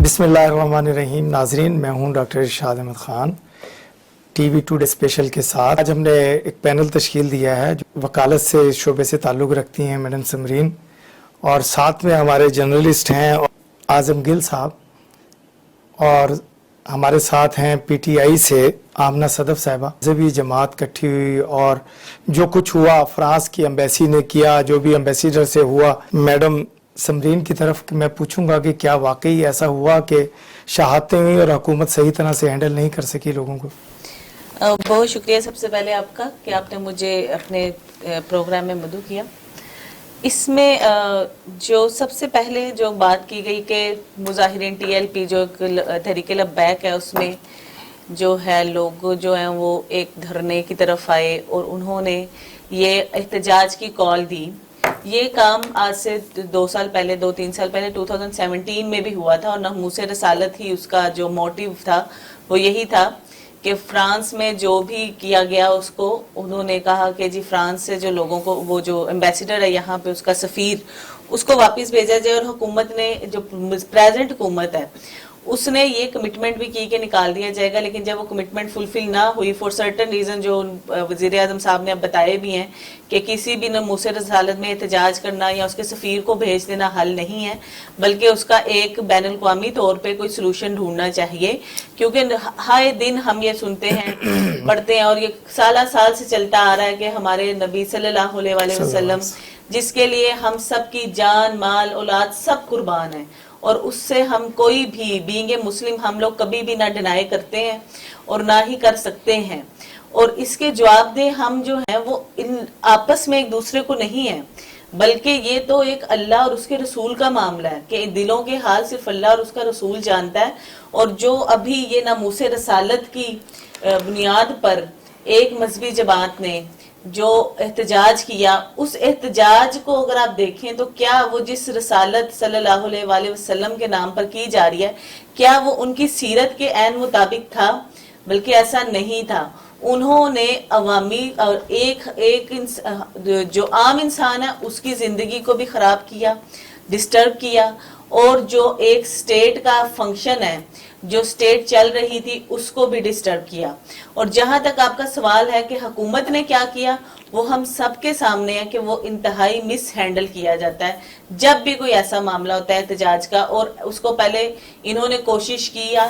बिस्मिल्लाहिर्रहमानिर्रहीम। नाजरीन, मैं हूं doctor Irshad Ahmad Khan, TV today special के साथ। आज हमने एक पैनल तश्कील दिया है जो वकालत से शोबे से ताल्लुक़ रखती हैं मैडम समरीन, और साथ में हमारे जर्नलिस्ट हैं आज़म गिल साहब, और हमारे साथ हैं पीटीआई से आमना सदफ साहिबा। मज़हबी जमात इकट्ठी हुई और जो कुछ हुआ फ्रांस की एम्बेसी ने किया, जो भी एम्बेसडर से हुआ, मैडम समरीन की तरफ मैं पूछूंगा कि क्या वाकई ऐसा हुआ कि शहादतें हुई और हुकूमत सही तरह से हैंडल नहीं कर सकी लोगों को? बहुत शुक्रिया सबसे पहले आपका कि आपने मुझे अपने प्रोग्राम में मदऊ किया। इसमें जो सबसे पहले जो बात की गई कि मुजाहिरीन टीएलपी जो तहरीक लब्बैक है, उसमें जो है लोग जो हैं वो एक धरने की तरफ आए और उन्होंने ये एहतजाज की कॉल दी। ये काम आज से 2-3 साल पहले 2017 में भी हुआ था, और नहमूस रसालत ही उसका जो मोटिव था वो यही था कि फ्रांस में जो भी किया गया उसको उन्होंने कहा कि जी फ्रांस से जो लोगों को, वो जो एम्बेसडर है यहाँ पे, उसका सफ़ीर, उसको वापस भेजा जाए। और हुकूमत ने, जो प्रेजेंट हुकूमत है, उसने ये कमिटमेंट भी की कि निकाल दिया जाएगा। लेकिन जब वो कमिटमेंट फुलफिल ना हुई फॉर सर्टन रीज़न, जो वज़ीर आज़म साहब ने अब बताए भी हैं कि किसी भी नमूसे रसालत में एहतजाज करना या उसके सफ़ीर को भेज देना हल नहीं है, बल्कि उसका एक बैनुल अक़वामी तौर पे कोई सलूशन ढूंढना चाहिए। क्योंकि हर दिन हम ये सुनते हैं, पढ़ते हैं, और ये साल से चलता आ रहा है कि हमारे नबी सल्लल्लाहु अलैहि वसल्लम, जिसके लिए हम सब की जान, माल, औलाद सब कुर्बान है, और उससे हम कोई भी बीइंग ए मुस्लिम हम लोग कभी भी ना डिनाई करते हैं और ना ही कर सकते हैं। और इसके जवाब दे हम जो हैं वो इन आपस में एक दूसरे को नहीं है, बल्कि ये तो एक अल्लाह और उसके रसूल का मामला है कि दिलों के हाल सिर्फ अल्लाह और उसका रसूल जानता है। और जो अभी ये नामूसे रसालत की बुनियाद पर एक मजहबी जमात ने जो एहतजाज किया, उस एहतजाज को अगर आप देखें तो क्या वो जिस रसालत सल्लल्लाहु अलैहि वसल्लम के नाम पर की जा रही है, क्या वो उनकी सीरत के ऐन मुताबिक था? बल्कि ऐसा नहीं था। उन्होंने अवामी और एक जो आम इंसान है उसकी जिंदगी को भी खराब किया, डिस्टर्ब किया, और जो एक स्टेट का फंक्शन है, जो स्टेट चल रही थी, उसको भी डिस्टर्ब किया। और जहां तक आपका सवाल है कि हुकूमत ने क्या किया, वो हम सबके सामने है कि वो इंतहाई मिस हैंडल किया जाता है जब भी कोई ऐसा मामला होता है एहतजाज का। और उसको पहले इन्होंने कोशिश किया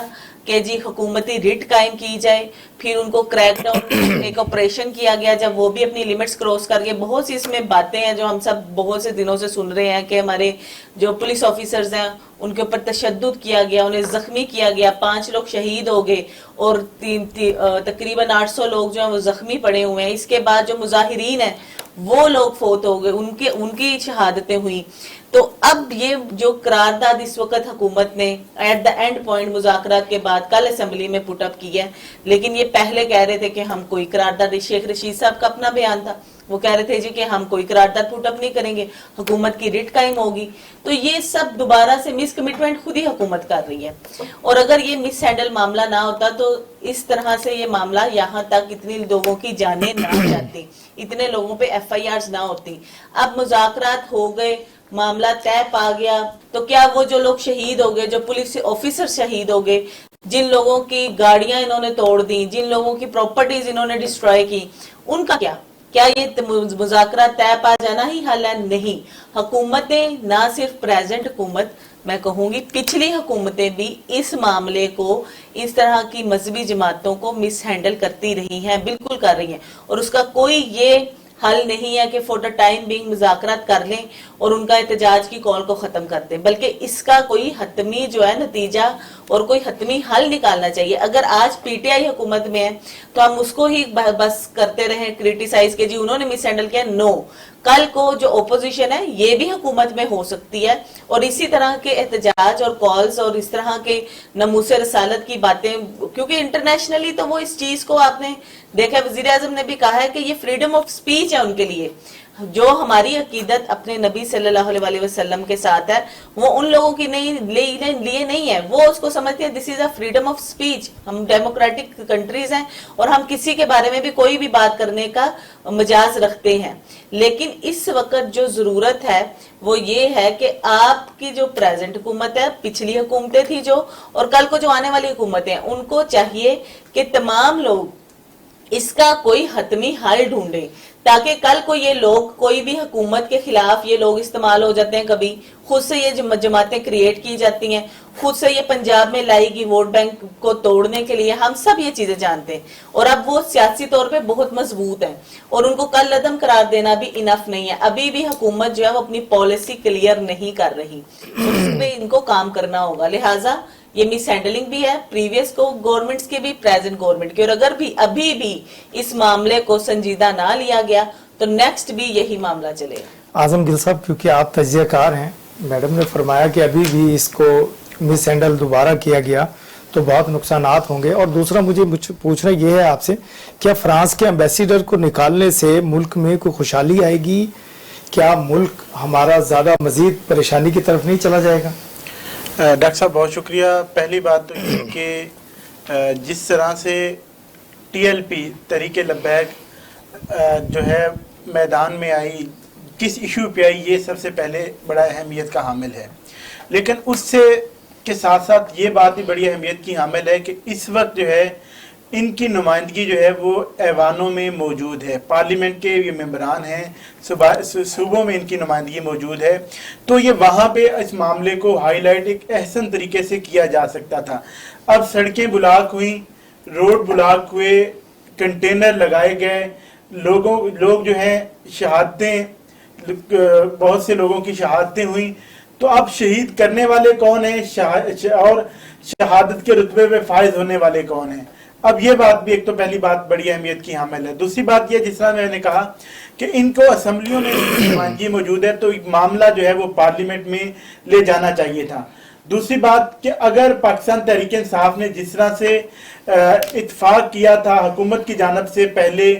कि जी हुकूमती रिट कायम की जाए, फिर उनको क्रैक डाउन एक ऑपरेशन किया गया, जब वो भी अपनी लिमिट्स क्रॉस कर गए। बहुत सी इसमें बातें हैं जो हम सब बहुत से दिनों से सुन रहे हैं कि हमारे जो पुलिस ऑफिसर्स हैं उनके ऊपर तशद्दुद किया गया, उन्हें जख्मी किया गया, 5 लोग शहीद हो गए और तकरीबन 800 लोग जो हैं वो जख्मी पड़े हुए हैं। इसके बाद जो मुजाहिरीन हैं वो लोग फोत हो गए, उनकी शहादतें हुई। तो अब ये जो करारदाद इस वक्त हुकूमत ने एट द एंड पॉइंट मुज़ाकरात के बाद कल असेंबली में पुट अप की है, लेकिन ये पहले कह रहे थे कि हम कोई करारदाद, शेख रशीद साहब का अपना बयान था, वो कह रहे थे जी कि हम कोई करारदाद पुट अप नहीं करेंगे, हुकूमत की रिट कायम होगी। तो ये सब दोबारा से मिस कमिटमेंट खुद ही हुकूमत कर रही है। और अगर ये मिस हैंडल मामला ना होता तो इस तरह से ये मामला यहाँ तक इतनी लोगों की जानें ना जाती, इतने लोगों पे FIRs ना होती। अब मुज़ाकरात हो गए, मामला तय पा गया, तो क्या वो जो लोग शहीद हो गए, जो पुलिस ऑफिसर शहीद हो गए, जिन लोगों की गाड़ियां इन्होंने तोड़ दी, जिन लोगों की प्रॉपर्टीज इन्होंने डिस्ट्रॉय की, उनका क्या ये मुज़ाकरा तय पा जाना ही हल है? नहीं। हुकूमतें, ना सिर्फ प्रेजेंट हुकूमत, मैं कहूंगी पिछली हुकूमतें भी इस मामले को, इस तरह की मजहबी जमातों को मिस हैंडल करती रही हैं, बिल्कुल कर रही हैं। और उसका कोई ये हल नहीं है कि फॉर द टाइम बिंग मुज़ाकरात कर लें और उनका एहतजाज की कॉल को खत्म कर दें, बल्कि इसका कोई हतमी जो है नतीजा और कोई हतमी हल निकालना चाहिए। अगर आज PTI हुकूमत में है तो हम उसको ही बस करते रहे क्रिटिसाइज के जी उन्होंने मिस हैंडल किया। नो, कल को जो ओपोजिशन है ये भी हुकूमत में हो सकती है, और इसी तरह के एहतजाज और कॉल्स और इस तरह के नमूसे रसालत की बातें, क्योंकि इंटरनेशनली तो वो इस चीज को आपने देखा, वजीर आजम ने भी कहा है कि ये फ्रीडम ऑफ स्पीच है उनके लिए। جو ہماری عقیدت اپنے نبی صلی اللہ علیہ وسلم کے ساتھ ہے وہ ان لوگوں کی لیے نہیں ہے. وہ اس کو سمجھتے ہیں دس از اے فریڈم آف سپیچ. ہم ڈیموکریٹک کنٹریز ہیں اور ہم کسی کے بارے میں بھی کوئی بھی بات کرنے کا مجاز رکھتے ہیں. لیکن اس وقت جو ضرورت ہے وہ یہ ہے کہ آپ کی جو پریزنٹ حکومت ہے, پچھلی حکومتیں تھی جو, اور کل کو جو آنے والی حکومتیں ہیں, ان کو چاہیے کہ تمام لوگ اس کا کوئی حتمی حل ڈھونڈیں, تاکہ کل کو یہ لوگ کوئی بھی حکومت کے خلاف یہ لوگ استعمال ہو جاتے ہیں. کبھی خود سے یہ جماعتیں کریٹ کی جاتی ہیں, خود سے یہ پنجاب میں لائی گی ووٹ بینک کو توڑنے کے لیے. ہم سب یہ چیزیں جانتے ہیں, اور اب وہ سیاسی طور پہ بہت مضبوط ہیں اور ان کو کل عدم قرار دینا بھی انف نہیں ہے. ابھی بھی حکومت جو ہے وہ اپنی پالیسی کلیئر نہیں کر رہی, اس پہ ان کو کام کرنا ہوگا. لہٰذا یہ مس ہینڈلنگ بھی ہے پریویس گورنمنٹس کی بھی, پریزنٹ گورنمنٹ کی, اور اگر بھی ابھی بھی اس معاملے کو سنجیدہ نہ لیا گیا تو نیکسٹ بھی یہی معاملہ چلے گا. اعظم گل صاحب, کیونکہ آپ تجزیہ کار ہیں, میڈم نے فرمایا کہ ابھی بھی اس کو مس ہینڈل دوبارہ کیا گیا تو بہت نقصانات ہوں گے. اور دوسرا مجھے پوچھنا یہ ہے آپ سے, کیا فرانس کے ایمبیسیڈر کو نکالنے سے ملک میں کوئی خوشحالی آئے گی؟ کیا ملک ہمارا زیادہ مزید پریشانی کی طرف نہیں چلا جائے گا؟ ڈاکٹر صاحب بہت شکریہ. پہلی بات تو یہ کہ جس طرح سے T L P Tehreek Labbaik جو ہے میدان میں آئی, کس ایشو پہ آئی, یہ سب سے پہلے بڑا اہمیت کا حامل ہے. لیکن اس سے کے ساتھ ساتھ یہ بات بھی بڑی اہمیت کی حامل ہے کہ اس وقت جو ہے ان کی نمائندگی جو ہے وہ ایوانوں میں موجود ہے. پارلیمنٹ کے یہ ممبران ہیں, صوبوں میں ان کی نمائندگی موجود ہے, تو یہ وہاں پہ اس معاملے کو ہائی لائٹ ایک احسن طریقے سے کیا جا سکتا تھا. اب سڑکیں بلاک ہوئیں, روڈ بلاک ہوئے, کنٹینر لگائے گئے, لوگ جو ہیں شہادتیں, بہت سے لوگوں کی شہادتیں ہوئیں, تو اب شہید کرنے والے کون ہیں اور شہادت کے رتبے میں فائز ہونے والے کون ہیں؟ اب یہ بات بھی ایک تو پہلی بات بڑی اہمیت کی حامل ہے. دوسری بات یہ, جس طرح میں نے کہا کہ ان کو اسمبلیوں میں نمائندگی موجود ہے تو معاملہ جو ہے وہ پارلیمنٹ میں لے جانا چاہیے تھا. دوسری بات کہ اگر پاکستان تحریک انصاف نے جس طرح سے اتفاق کیا تھا حکومت کی جانب سے, پہلے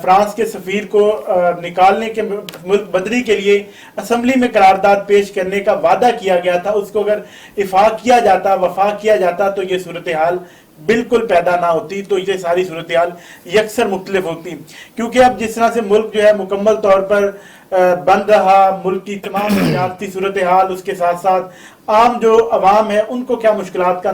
فرانس کے سفیر کو نکالنے کے ملک بدری کے لیے اسمبلی میں قرارداد پیش کرنے کا وعدہ کیا گیا تھا, اس کو اگر افاق کیا جاتا, وفاق کیا جاتا تو یہ صورتحال بالکل پیدا نہ ہوتی, تو یہ ساری صورتحال یکسر مختلف ہوتی. کیونکہ اب جس طرح سے ملک جو ہے مکمل طور پر بند رہا, ملک کی تمام سیاسی صورتحال, اس کے ساتھ ساتھ عام جو عوام ہے ان کو کیا مشکلات کا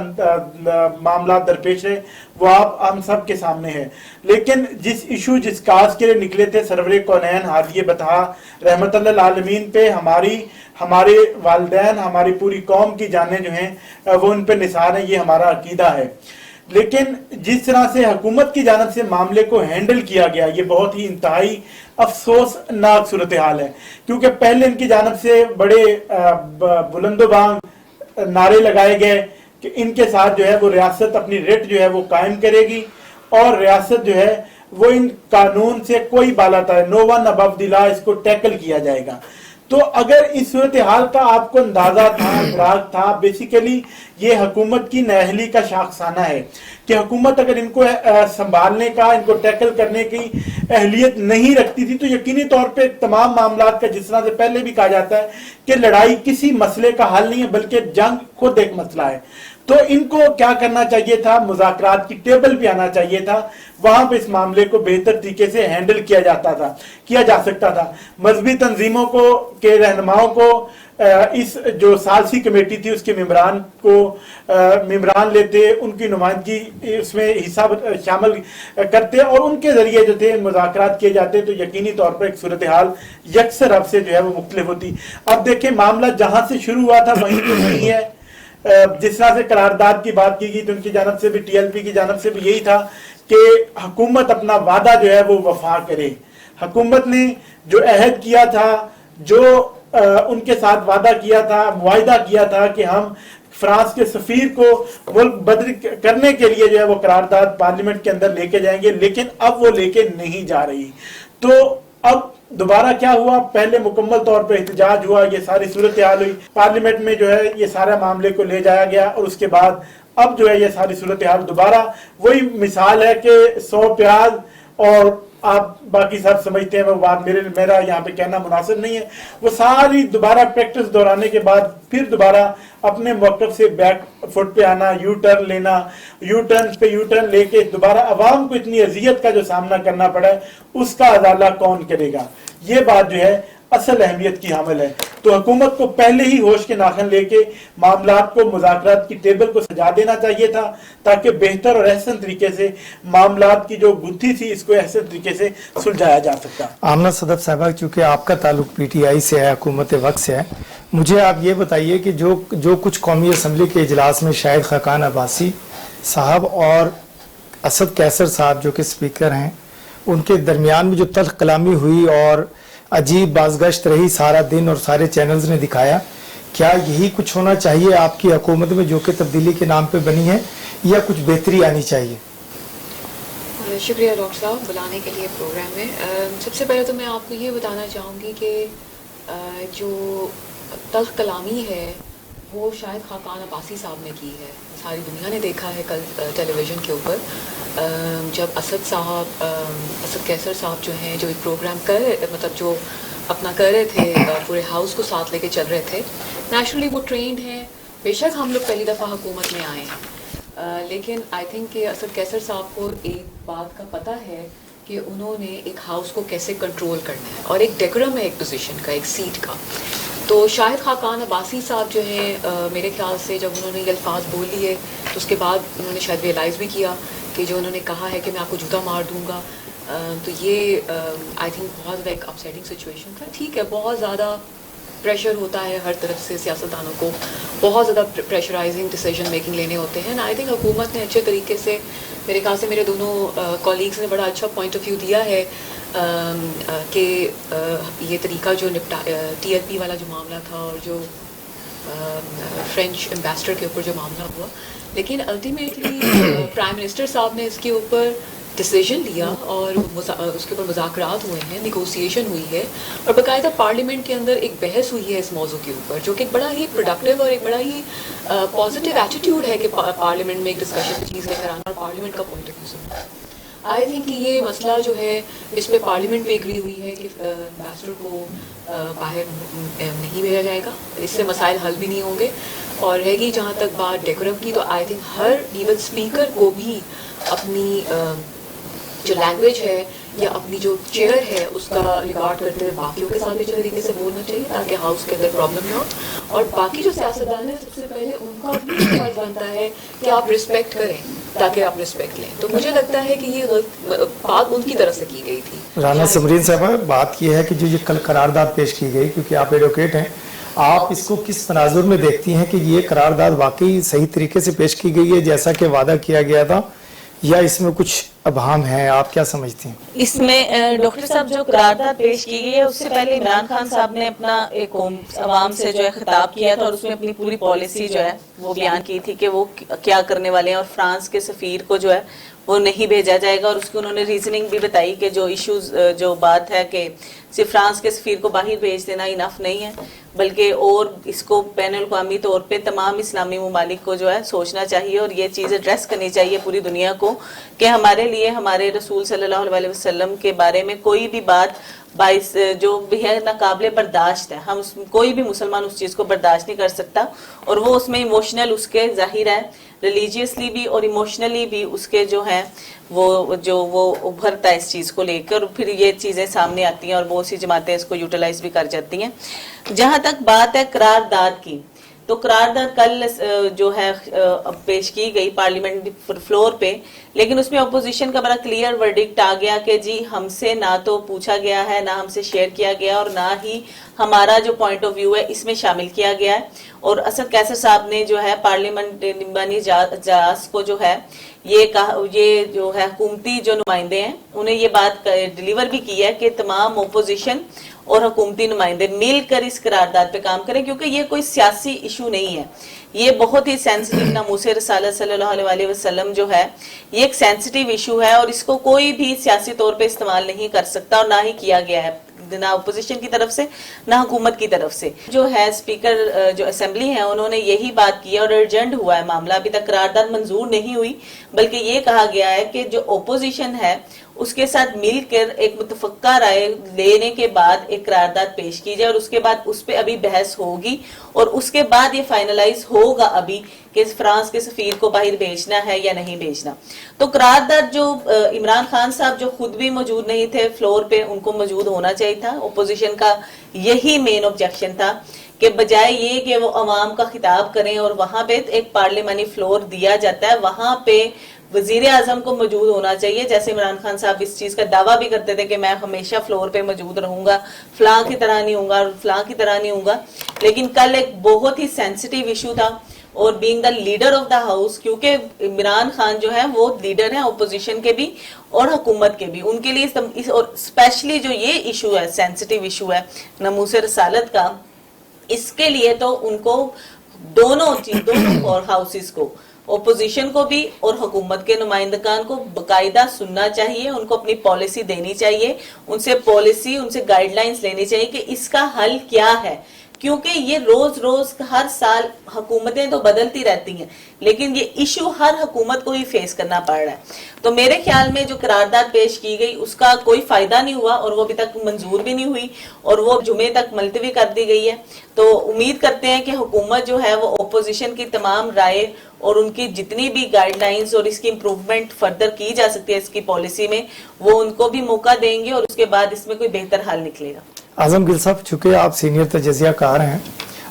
معاملات درپیش ہے وہ ہم سب کے سامنے ہے. لیکن جس ایشو جس کاز کے لیے نکلے تھے سرور کونین حاجی بطحا رحمت اللہ العالمین پہ, ہمارے والدین, ہماری پوری قوم کی جانیں جو ہیں وہ ان پہ نثار ہیں, یہ ہمارا عقیدہ ہے. لیکن جس طرح سے حکومت کی جانب سے معاملے کو ہینڈل کیا گیا یہ بہت ہی انتہائی افسوسناک صورتحال ہے. کیونکہ پہلے ان کی جانب سے بڑے بلند و بانگ نعرے لگائے گئے کہ ان کے ساتھ جو ہے وہ ریاست اپنی ریٹ جو ہے وہ قائم کرے گی, اور ریاست جو ہے وہ ان قانون سے کوئی بالاتر ہے, نو ون ابو دی لا, اس کو ٹیکل کیا جائے گا. تو اگر اس صورتحال کا آپ کو اندازہ تھا, ادراک تھا, بیسیکلی یہ حکومت کی نااہلی کا شاخسانہ ہے کہ حکومت اگر ان کو سنبھالنے کا, ان کو ٹیکل کرنے کی اہلیت نہیں رکھتی تھی تو یقینی طور پہ تمام معاملات کا, جس طرح سے پہلے بھی کہا جاتا ہے کہ لڑائی کسی مسئلے کا حل نہیں ہے بلکہ جنگ خود ایک مسئلہ ہے, تو ان کو کیا کرنا چاہیے تھا, مذاکرات کی ٹیبل پہ آنا چاہیے تھا, وہاں پہ اس معاملے کو بہتر طریقے سے ہینڈل کیا جا سکتا تھا. مذہبی تنظیموں کو کے رہنماؤں کو اس جو ثالثی کمیٹی تھی اس کے ممبران لیتے, ان کی نمائندگی اس میں حصہ شامل کرتے اور ان کے ذریعے جو تھے مذاکرات کیے جاتے, تو یقینی طور پر ایک صورتحال یکسر اب سے جو ہے وہ مختلف ہوتی. اب دیکھیں معاملہ جہاں سے شروع ہوا تھا وہیں تو نہیں ہے. جس طرح سے قرارداد کی بات کی گئی تو ان کی جانب سے بھی, ٹی ایل پی کی جانب سے بھی یہی تھا کہ حکومت اپنا وعدہ جو ہے وہ وفا کرے. حکومت نے جو عہد کیا تھا, جو ان کے ساتھ وعدہ کیا تھا, معاہدہ کیا تھا کہ ہم فرانس کے سفیر کو ملک بدری کرنے کے لیے جو ہے وہ قرارداد پارلیمنٹ کے اندر لے کے جائیں گے, لیکن اب وہ لے کے نہیں جا رہی. تو اب دوبارہ کیا ہوا, پہلے مکمل طور پہ احتجاج ہوا, یہ ساری صورتحال ہوئی, پارلیمنٹ میں جو ہے یہ سارا معاملے کو لے جایا گیا, اور اس کے بعد اب جو ہے یہ ساری صورتحال دوبارہ وہی مثال ہے کہ 100 پیاز اور आप बाकी सब समझते हैं, वो बात मेरा यहाँ पे कहना मुनासिब नहीं है। वो सारी दोबारा प्रैक्टिस दोहराने के बाद फिर दोबारा अपने मौक़िफ़ से बैक फुट पे आना, यू टर्न लेना, यू टर्न लेके दोबारा अवाम को इतनी अजियत का जो सामना करना पड़ा है, उसका अदाला कौन करेगा? ये बात जो है असल अहमियत की हामिल है। तो हुकूमत को पहले ही होश के नाखन लेके मामलात को मुज़ाकरात की टेबल को सजा देना चाहिए था, ताकि बेहतर और अहसन तरीके से मामलात की जो गुत्थी थी इसको अहसन तरीके से सुलझाया जा सकता। आमना सदफ साहबा, चूँकि आपका ताल्लुक PTI से है, हुकूमत वक्त से है, मुझे आप ये बताइए कि जो कुछ कौमी असम्बली के इजलास में शाहिद खाकान अब्बासी साहब और असद कैसर साहब जो कि स्पीकर हैं, उनके दरमियान में जो तल्ख कलामी हुई और अजीब बाज़गश्त रही सारा दिन और सारे चैनल्स ने दिखाया, क्या यही कुछ होना चाहिए आपकी हुकूमत में जो कि तब्दीली के नाम पे बनी है, या कुछ बेहतरी आनी चाहिए? शुक्रिया डॉक्टर साहब बुलाने के लिए प्रोग्राम में। सबसे पहले तो मैं आपको ये बताना चाहूँगी कि जो तल्ख कलामी है वो शायद खाकान अब्बासी साहब ने की है। सारी दुनिया ने देखा है कल टेलीविज़न के ऊपर जब असद कैसर साहब जो हैं, जो एक प्रोग्राम जो अपना कर रहे थे, पूरे हाउस को साथ लेके चल रहे थे। नेचुरली वो ट्रेंड हैं, बेशक हम लोग पहली दफ़ा हुकूमत में आए हैं, लेकिन आई थिंक कि असद कैसर साहब को एक बात का पता है कि उन्होंने एक हाउस को कैसे कंट्रोल करना है, और एक डेकोरम है एक पोजीशन का, एक सीट का। तो शाहिद खाकान अब्बासी साहब जो हैं, मेरे ख्याल से जब उन्होंने ये अल्फाज बोल लिए तो उसके बाद उन्होंने शायद रियलाइज़ भी किया कि जो उन्होंने कहा है कि मैं आपको जूता मार दूंगा, तो ये आई थिंक बहुत ज़्यादा एक अपसेटिंग सिचुएशन था। ठीक है, बहुत ज़्यादा प्रेशर होता है हर तरफ से, सियासतदानों को बहुत ज़्यादा प्रेशराइजिंग डिसीजन मेकिंग लेने होते हैं। आई थिंक हुकूमत ने अच्छे तरीके से, मेरे ख्याल से मेरे दोनों कॉलीग्स ने बड़ा अच्छा पॉइंट ऑफ व्यू दिया है कि ये तरीका जो TLP वाला जो मामला था और जो फ्रेंच एम्बेसडर के ऊपर जो मामला हुआ, लेकिन अल्टीमेटली प्राइम मिनिस्टर साहब ने इसके ऊपर डिसीजन लिया और उसके ऊपर मुज़ाकरात हुए हैं, निगोसिएशन हुई है, और बाकायदा पार्लियामेंट के अंदर एक बहस हुई है इस मौजू के ऊपर, जो कि एक बड़ा ही प्रोडक्टिव और एक बड़ा ही पॉजिटिव एटीट्यूड है कि पार्लियामेंट में एक डिस्कशन की चीज़ लेकर आना और पार्लियामेंट का पॉइंट ऑफ व्यू सुनना। आई थिंक कि ये मसला जो है इस पर पार्लियामेंट में एग्री हुई है कि एम्बेसडर को बाहर नहीं भेजा जाएगा, इससे मसाइल हल भी नहीं होंगे। और रहेगी जहाँ तक बात डेकोरम की, तो I think her even speaker को भी अपनी जो लैंग्वेज है या अपनी जो चेयर है उसका रिगार्ड करते हुए बाकियों के साथ भी अच्छे तरीके से बोलना चाहिए, ताकि हाउस के अंदर प्रॉब्लम ना हो। और बाकी जो सियासतदान है, सबसे पहले उनका भी फर्ज बनता है कि आप रिस्पेक्ट करें, ताकि आप रिस्पेक्ट लें। तो मुझे लगता है कि ये बात उनकी तरफ से की गई थी। राना समरीन साहब, बात की है कि जो ये कल करारदाद पेश की गई, क्योंकि आप एडवोकेट हैं, आप इसको किस तनाजुर में देखती हैं कि ये करारदाद वाकई सही तरीके से पेश की गई है जैसा कि वादा किया गया था, या इसमें कुछ अभाम है? आप क्या समझती हैं? इसमें डॉक्टर साहब जो करारदाद पेश की गई है, उससे पहले इमरान खान साहब ने अपना एक अवाम से जो है खिताब किया था और उसमें अपनी पूरी पॉलिसी जो है वो बयान की थी कि वो क्या करने वाले हैं, और फ्रांस के सफीर को जो है वो नहीं भेजा जाएगा। और उसकी उन्होंने रीजनिंग भी बताई कि जो इश्यूज जो बात है कि सिर्फ फ्रांस के सफीर को बाहर भेज देना इनफ नहीं है, बल्कि और इसको बैनुल अक़वामी तौर पे तमाम इस्लामी ममालिक को जो है सोचना चाहिए और ये चीज़ एड्रेस करनी चाहिए पूरी दुनिया को कि हमारे लिए हमारे रसूल सल्लल्लाहु अलैहि वसल्लम के बारे में कोई भी बात बाइस जो भी है नाकाबिले बर्दाश्त है, हम कोई भी मुसलमान उस चीज़ को बर्दाश्त नहीं कर सकता, और वो उसमें इमोशनल उसके जाहिर है, रिलीजियसली भी और इमोशनली भी उसके जो है वो उभरता है इस चीज़ को लेकर, फिर ये चीज़ें सामने आती हैं और बहुत सी जमातें इसको यूटिलाइज भी कर जाती हैं। जहाँ तक बात है करारदाद की, तो करारदाद कल जो है पेश की गई पार्लियामेंट फ्लोर पे, लेकिन उसमें अपोजिशन का बड़ा क्लियर वर्डिक्ट आ गया कि जी हमसे ना तो पूछा गया है, ना हमसे शेयर किया गया, और ना ही हमारा जो पॉइंट ऑफ व्यू है इसमें शामिल किया गया है। और असद कैसर साहब ने जो है पार्लियामेंट निम्बानी जास को जो है ये जो है हुकूमती जो नुमाइंदे हैं उन्हें ये बात डिलीवर भी की है कि तमाम ओपोजिशन और हुकूमती नुमाइंदे मिलकर इस करारदाद पे काम करें, क्योंकि ये कोई सियासी इशू नहीं है, ये बहुत ही सेंसिटिव नामूसे रसालत सल्लल्लाहु अलैहि वसल्लम जो है ये एक सेंसिटिव इशू है और इसको कोई भी सियासी तौर पे इस्तेमाल नहीं कर सकता, और ना ही किया गया है, ना अपोजिशन की तरफ से ना हुकूमत की तरफ से। जो है स्पीकर जो असेंबली है उन्होंने यही बात की और अर्जेंट हुआ है मामला, अभी तक करारदाद मंजूर नहीं हुई, बल्कि ये कहा गया है कि जो ओपोजिशन है اس کے ساتھ مل کر ایک متفقہ رائے لینے کے بعد ایک قرارداد پیش کی جائے اور اس کے بعد اس پہ ابھی بحث ہوگی اور اس کے بعد یہ فائنلائز ہوگا ابھی کہ فرانس کے سفیر کو باہر بھیجنا ہے یا نہیں بھیجنا. تو قرارداد جو عمران خان صاحب جو خود بھی موجود نہیں تھے فلور پہ، ان کو موجود ہونا چاہیے تھا. اپوزیشن کا یہی مین آبجیکشن تھا کہ بجائے یہ کہ وہ عوام کا خطاب کریں اور وہاں پہ ایک پارلیمانی فلور دیا جاتا ہے، وہاں پہ وزیر اعظم کو موجود ہونا چاہیے. جیسے عمران خان صاحب اس چیز کا دعویٰ بھی کرتے تھے کہ میں ہمیشہ فلور پہ موجود رہوں گا، فلاں کی طرح نہیں ہوں گا اور فلاں کی طرح نہیں ہوں گا. لیکن کل ایک بہت ہی سینسٹیو ایشو تھا اور being the leader of the house, کیونکہ عمران خان جو ہے وہ لیڈر ہیں اپوزیشن کے بھی اور حکومت کے بھی، ان کے لیے اور اسپیشلی جو یہ ایشو ہے سینسٹیو ایشو ہے ناموس رسالت کا، اس کے لیے تو ان کو دونوں ہاؤسز کو، اپوزیشن کو بھی اور حکومت کے نمائندگان کو باقاعدہ سننا چاہیے، ان کو اپنی پالیسی دینی چاہیے، ان سے پالیسی، ان سے گائیڈ لائنز لینی چاہیے کہ اس کا حل کیا ہے. کیونکہ یہ روز روز ہر سال حکومتیں تو بدلتی رہتی ہیں لیکن یہ ایشو ہر حکومت کو ہی فیس کرنا پڑ رہا ہے. تو میرے خیال میں جو قرارداد پیش کی گئی اس کا کوئی فائدہ نہیں ہوا اور وہ ابھی تک منظور بھی نہیں ہوئی اور وہ جمعے تک ملتوی کر دی گئی ہے. تو امید کرتے ہیں کہ حکومت جو ہے وہ اپوزیشن کی تمام رائے اور ان کی جتنی بھی گائیڈ لائنز اور اس کی امپروومنٹ فردر کی جا سکتی ہے اس کی پالیسی میں، وہ ان کو بھی موقع دیں گے اور اس کے بعد اس میں کوئی بہتر حل نکلے گا. اعظم گل صاحب، چونکہ آپ سینئر تجزیہ کار ہیں،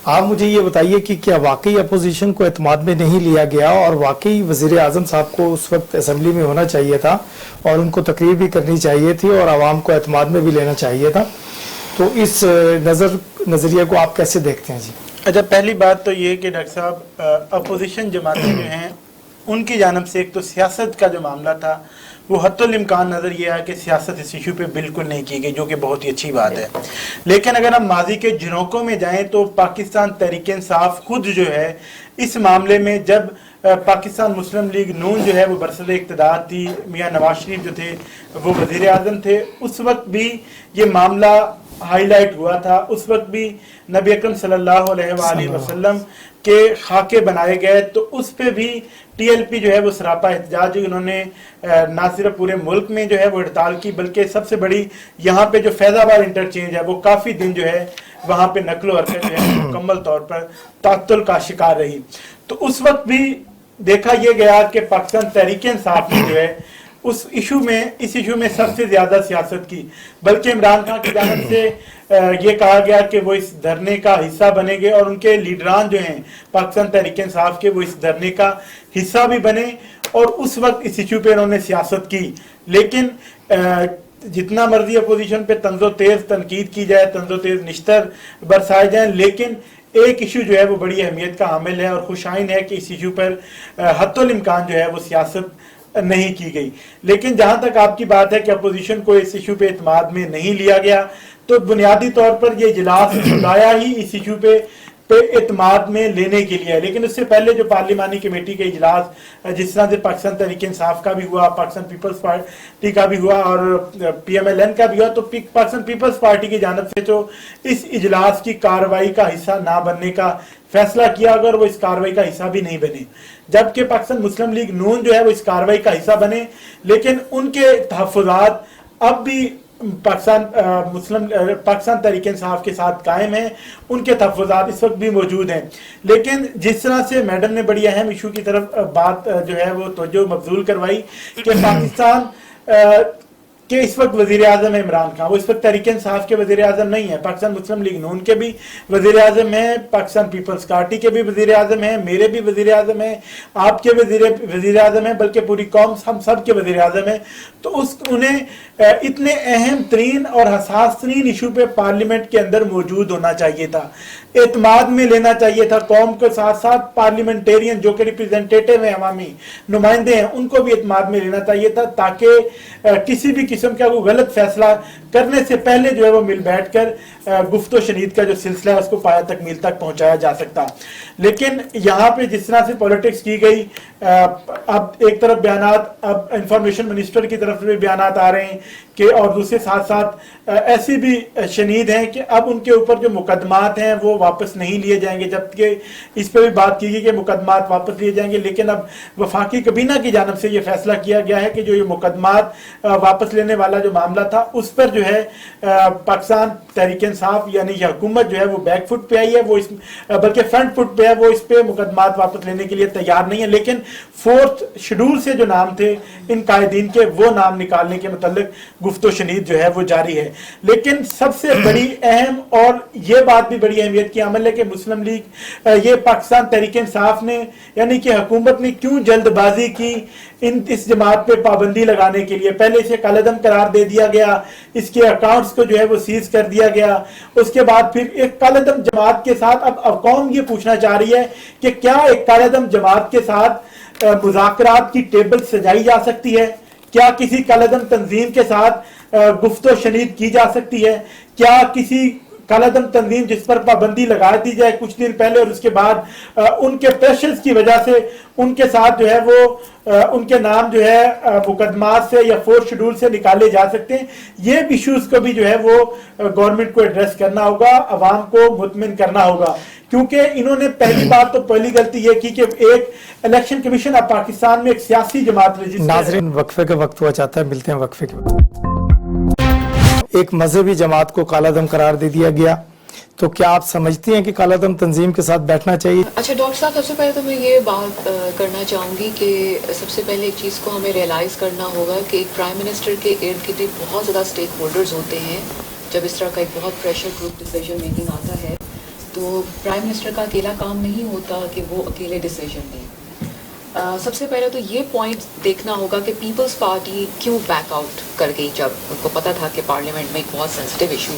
آپ مجھے یہ بتائیے کہ کیا واقعی اپوزیشن کو اعتماد میں نہیں لیا گیا اور واقعی وزیر اعظم صاحب کو اس وقت اسمبلی میں ہونا چاہیے تھا اور ان کو تقریر بھی کرنی چاہیے تھی اور عوام کو اعتماد میں بھی لینا چاہیے تھا؟ تو اس نظریے کو آپ کیسے دیکھتے ہیں جی؟ اچھا، پہلی بات تو یہ کہ ڈاکٹر صاحب اپوزیشن جماعتیں جو ہیں ان کی جانب سے ایک تو سیاست کا جو معاملہ تھا وہ حتی الامکان نظر یہ ہے کہ سیاست اس ایشو پہ بالکل نہیں کی گئی، جو کہ بہت ہی اچھی بات ہے. لیکن اگر ہم ماضی کے جھروکوں میں جائیں تو پاکستان تحریک انصاف خود جو ہے اس معاملے میں، جب پاکستان مسلم لیگ نون جو ہے وہ برسر اقتدار تھی، میاں نواز شریف جو تھے وہ وزیر اعظم تھے، اس وقت بھی یہ معاملہ ہائی لائٹ ہوا تھا. اس وقت بھی نبی اکرم صلی اللہ علیہ وآلہ وسلم کے خاکے بنائے گئے، تو اس پہ بھی ٹی ایل پی جو ہے وہ سراپا احتجاج، انہوں نے نہ صرف پورے ملک میں جو ہے وہ ہڑتال کی بلکہ سب سے بڑی یہاں پہ جو فیض آباد انٹرچینج ہے وہ کافی دن جو ہے وہاں پہ نقل و حرکت جو ہے مکمل طور پر تعطل کا شکار رہی. تو اس وقت بھی دیکھا یہ گیا کہ پاکستان تحریک انصاف نے جو ہے اس ایشو میں سب سے زیادہ سیاست کی، بلکہ عمران خان کی جانب سے یہ کہا گیا کہ وہ اس دھرنے کا حصہ بنیں گے اور ان کے لیڈران جو ہیں پاکستان تحریک انصاف کے وہ اس دھرنے کا حصہ بھی بنے اور اس وقت اس ایشو پہ انہوں نے سیاست کی. لیکن جتنا مرضی اپوزیشن پہ طنز و تیز تنقید کی جائے، طنز و تیز نشتر برسائے جائیں، لیکن ایک ایشو جو ہے وہ بڑی اہمیت کا حامل ہے اور خوشائن ہے کہ اس ایشو پر حتی الامکان جو ہے وہ سیاست نہیں کی گئی. لیکن جہاں تک آپ کی بات ہے کہ اپوزیشن کو اس ایشو پہ اعتماد میں نہیں لیا گیا، تو بنیادی طور پر یہ اجلاس بلایا ہی اس ایشو پہ اعتماد میں لینے کے لیے ہے. لیکن اس سے پہلے جو پارلیمانی کمیٹی کے اجلاس جس طرح سے پاکستان تحریک انصاف کا بھی ہوا، پاکستان پیپلز پارٹی کا بھی ہوا اور پی ایم ایل این کا بھی ہوا، تو پاکستان پیپلز پارٹی کی جانب سے جو اس اجلاس کی کارروائی کا حصہ نہ بننے کا فیصلہ کیا، اگر وہ اس کارروائی کا حصہ بھی نہیں بنے، جبکہ پاکستان مسلم لیگ نون جو ہے وہ اس کارروائی کا حصہ بنے، لیکن ان کے تحفظات اب بھی پاکستان تحریک انصاف کے ساتھ قائم ہیں، ان کے تحفظات اس وقت بھی موجود ہیں. لیکن جس طرح سے میڈم نے بڑی اہم ایشو کی طرف بات جو ہے وہ توجہ مبذول کروائی کہ پاکستان کہ اس وقت وزیر اعظم ہے عمران خان، وہ اس وقت تحریک انصاف کے وزیر اعظم نہیں ہے، پاکستان مسلم لیگ نون کے بھی وزیر اعظم ہیں، پاکستان پیپلز پارٹی کے بھی وزیر اعظم ہیں، میرے بھی وزیر اعظم ہیں، آپ کے وزیر اعظم ہیں، بلکہ پوری قوم ہم سب کے وزیر اعظم ہیں. تو انہیں اتنے اہم ترین اور حساس ترین ایشو پہ پارلیمنٹ کے اندر موجود ہونا چاہیے تھا، اعتماد میں لینا چاہیے تھا. قوم کے ساتھ ساتھ پارلیمنٹیرین جو کہ ریپریزنٹیٹیو ہیں، عوامی نمائندے ہیں، ان کو بھی اعتماد میں لینا چاہیے تھا تاکہ کسی بھی قسم کا کوئی غلط فیصلہ کرنے سے پہلے جو ہے وہ مل بیٹھ کر گفت و شنید کا جو سلسلہ ہے اس کو پایہ تکمیل تک پہنچایا جا سکتا. لیکن यहाँ पे जिस तरह से पॉलिटिक्स की गई, अब एक तरफ बयानात, अब इंफॉर्मेशन मिनिस्टर की तरफ से भी बयानात आ रहे हैं कि, और दूसरे साथ साथ ऐसी भी शनीद हैं कि अब उनके ऊपर जो मुकदमात हैं वो वापस नहीं लिए जाएंगे, जबकि इस पर भी बात की गई कि मुकदमात वापस लिए जाएंगे, लेकिन अब वफाकी कबीना की जानब से ये फैसला किया गया है कि जो ये मुकदमात वापस लेने वाला जो मामला था उस पर जो है पाकिस्तान तहरीक इंसाफ यानी कि हुकूमत जो है वो बैक फुट पे आई है, वो इस बल्कि फ्रंट फुट पे है, वो इस पे मुकदमात वापस लेने के लिए तैयार नहीं है। लेकिन 4th शेड्यूल से जो नाम थे इन कायदीन के, वो नाम निकालने के मतलब गुफ्तो शनीद जो है वो जारी है। लेकिन सबसे बड़ी अहम और ये बात भी बड़ी अहमियत की अमल है कि मुस्लिम लीग, ये पाकिस्तान तहरीक इंसाफ ने यानी कि हुकूमत ने क्यों जल्दबाजी की इस जमात पे पाबंदी लगाने के लिए। पहले इसे कालेदम करार दे दिया गया, इसके अकाउंट्स को जो है वो सीज कर दिया गया, उसके बाद फिर एक कालेदम जमात के साथ अब कौम ये पूछना चाह रही है कि क्या एक कालेदम जमात के साथ मुज़ाकरात की टेबल सजाई जा सकती है, क्या किसी कालेदम तंजीम के साथ गुफ्तो शनीद की जा सकती है, क्या किसी कालादम तंजीम जिस पर पाबंदी लगा दी जाए कुछ दिन पहले और उसके बाद उनके प्रेशर्स की वजह से उनके साथ जो है वो उनके नाम जो है मुकदमात से या 4th शेड्यूल से निकाले जा सकते हैं। ये इश्यूज को भी जो है वो गवर्नमेंट को एड्रेस करना होगा, अवाम को मुतमिन करना होगा, क्योंकि इन्होंने पहली बात तो पहली गलती ये की कि एक इलेक्शन कमीशन अब पाकिस्तान में एक सियासी जमात रजिस्टर। नाज़रीन, वक्फे का वक्त हुआ चाहता है, मिलते हैं वक्फे के बाद। एक मजहबी जमात को कालादम करार दे दिया गया, तो क्या आप समझती हैं कि कालादम तंजीम के साथ बैठना चाहिए? अच्छा डॉक्टर साहब, सबसे पहले तो मैं ये बात करना चाहूँगी कि सबसे पहले एक चीज़ को हमें रियलाइज़ करना होगा कि एक प्राइम मिनिस्टर के इर्द गिर्द बहुत ज़्यादा स्टेक होल्डर्स होते हैं। जब इस तरह का एक बहुत प्रेशर ग्रुप डिसीजन मेकिंग आता है तो प्राइम मिनिस्टर का अकेला काम नहीं होता कि वो अकेले डिसीजन लें। सबसे पहले तो ये पॉइंट देखना होगा कि पीपल्स पार्टी क्यों बैक आउट कर गई जब उनको पता था कि पार्लियामेंट में एक बहुत सेंसिटिव इशू